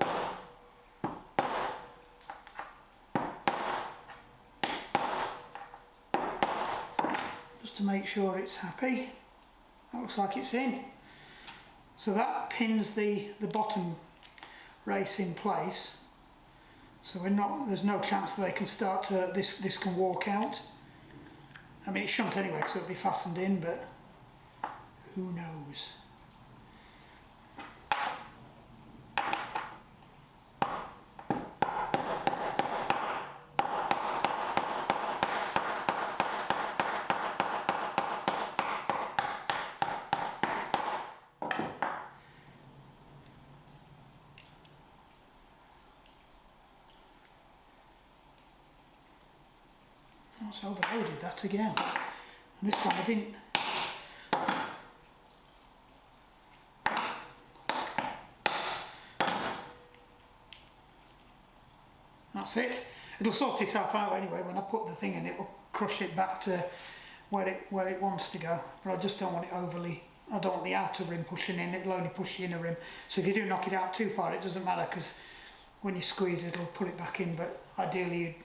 Speaker 1: Just to make sure it's happy. That looks like it's in. So that pins the bottom race in place. So there's no chance that they can start to, this can walk out. I mean, it shouldn't anyway because it'll be fastened in, but who knows. It's overloaded that again, and this time I didn't. That's it. It'll sort itself out anyway. When I put the thing in, it will crush it back to where it wants to go. But I just don't want it overly. I don't want the outer rim pushing in. It'll only push the inner rim. So if you do knock it out too far, it doesn't matter, because when you squeeze it'll put it back in. But ideally,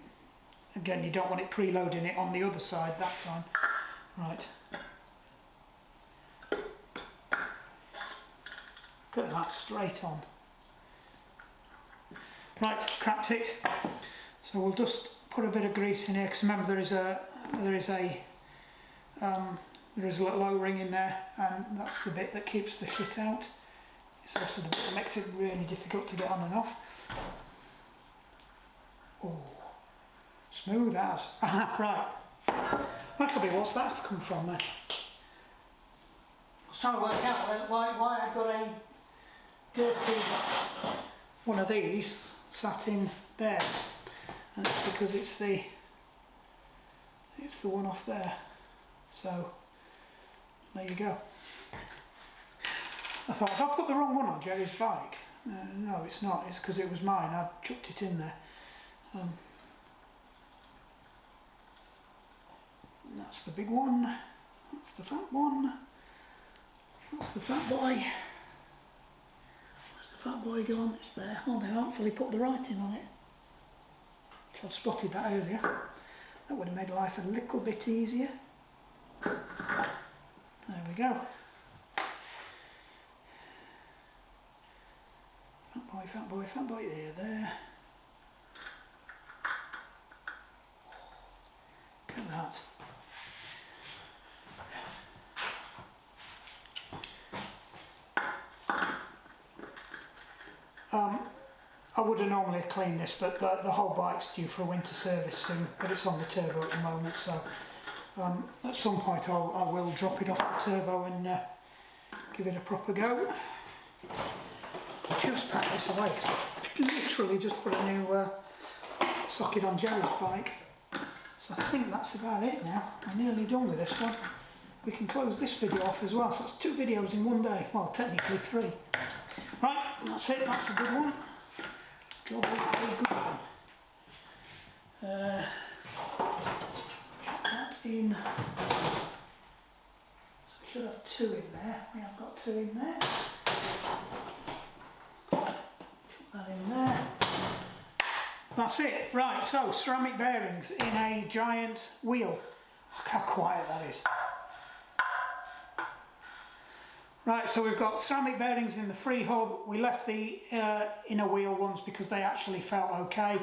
Speaker 1: again, you don't want it preloading it on the other side that time. Right. Look at that, straight on. Right, cracked it. So we'll just put a bit of grease in here, because remember there is a little O-ring in there, and that's the bit that keeps the shit out. It's also the bit that makes it really difficult to get on and off. Oh. Smooth as. Right. That'll be what's that's come from then. I was trying to work out why I've got a dirty one of these sat in there. And it's because it's the one off there. So there you go. I thought, if I put the wrong one on Jerry's bike? No, it's not. It's because it was mine. I chucked it in there. That's the big one, that's the fat one, that's the fat boy. Where's the fat boy gone? It's there. Oh, they hopefully put the writing on it. I'd spotted that earlier. That would have made life a little bit easier. There we go. Fat boy, fat boy, fat boy, there. Look at that. I would have normally cleaned this, but the whole bike's due for a winter service soon, but it's on the turbo at the moment, so at some point I will drop it off the turbo and give it a proper go. Just pack this away, because I literally just put a new socket on Jerry's bike. So I think that's about it now. I'm nearly done with this one. We can close this video off as well, so that's 2 videos in one day. Well, technically 3. Right, that's it, that's a good one. Job is a good one. Check that in. So we should have 2 in there. We have got 2 in there. Chuck that in there. That's it. Right, so ceramic bearings in a giant wheel. Look how quiet that is. Right, so we've got ceramic bearings in the free hub. We left the inner wheel ones because they actually felt okay.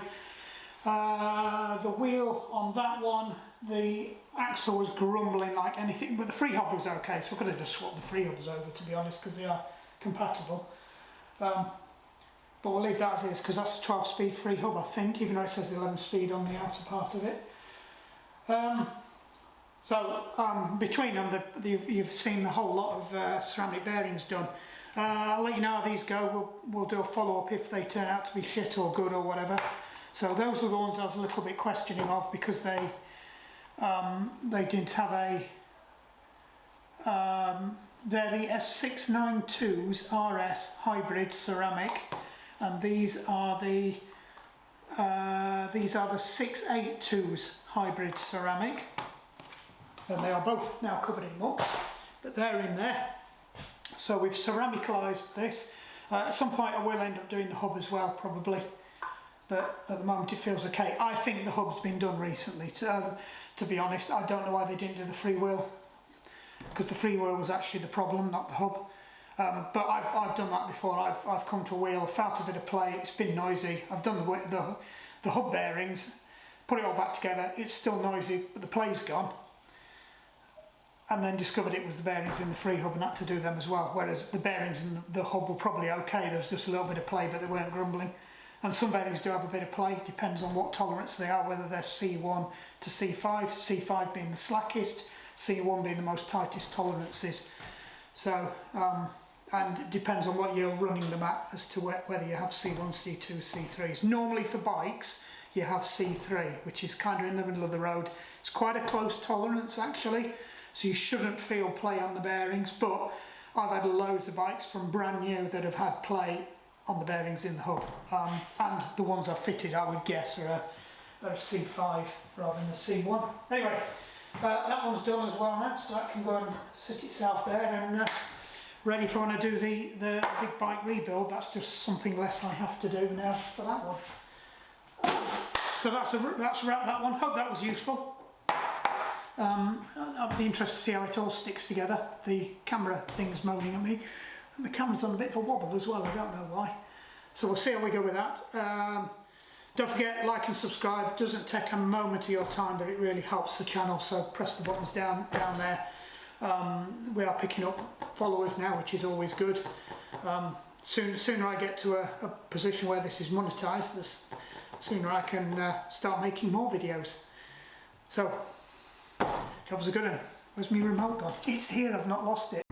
Speaker 1: The wheel on that one, the axle was grumbling like anything, but the free hub was okay, so I could have just swapped the free hubs over, to be honest, because they are compatible. But we'll leave that as is, because that's a 12-speed free hub, I think, even though it says 11-speed on the outer part of it. Between them, you've seen the whole lot of ceramic bearings done. I'll let you know how these go. We'll do a follow-up if they turn out to be shit or good or whatever. So those are the ones I was a little bit questioning of, because they didn't have a... they're the S692s RS hybrid ceramic, and these are the 682s hybrid ceramic. And they are both now covered in muck, but they're in there. So we've ceramicalised this. At some point I will end up doing the hub as well, probably, but at the moment it feels okay. I think the hub's been done recently, to be honest. I don't know why they didn't do the free wheel, because the free wheel was actually the problem, not the hub. But I've done that before. I've come to a wheel, felt a bit of play, it's been noisy. I've done the hub bearings, put it all back together, it's still noisy, but the play's gone. And then discovered it was the bearings in the free hub and had to do them as well, whereas the bearings in the hub were probably okay. There was just a little bit of play, but they weren't grumbling. And some bearings do have a bit of play, depends on what tolerance they are, whether they're C1 to C5, C5 being the slackest, C1 being the most tightest tolerances. So, and it depends on what you're running them at as to whether you have C1, C2, C3s. Normally for bikes, you have C3, which is kind of in the middle of the road. It's quite a close tolerance actually. So you shouldn't feel play on the bearings, but I've had loads of bikes from brand new that have had play on the bearings in the hub. And the ones I've fitted, I would guess, are a C5 rather than a C1. Anyway, that one's done as well now, so that can go and sit itself there and ready for when I do the big bike rebuild. That's just something less I have to do now for that one. So that's wrap that one. Hope that was useful. I'll be interested to see how it all sticks together. The camera thing's moaning at me, and the camera's on a bit of a wobble as well, I don't know why. So we'll see how we go with that. Don't forget, like and subscribe. It doesn't take a moment of your time, but it really helps the channel, so press the buttons down there. We are picking up followers now, which is always good. Sooner I get to a position where this is monetized, the sooner I can start making more videos. So, that was a good one. Where's my remote gone? It's here, I've not lost it.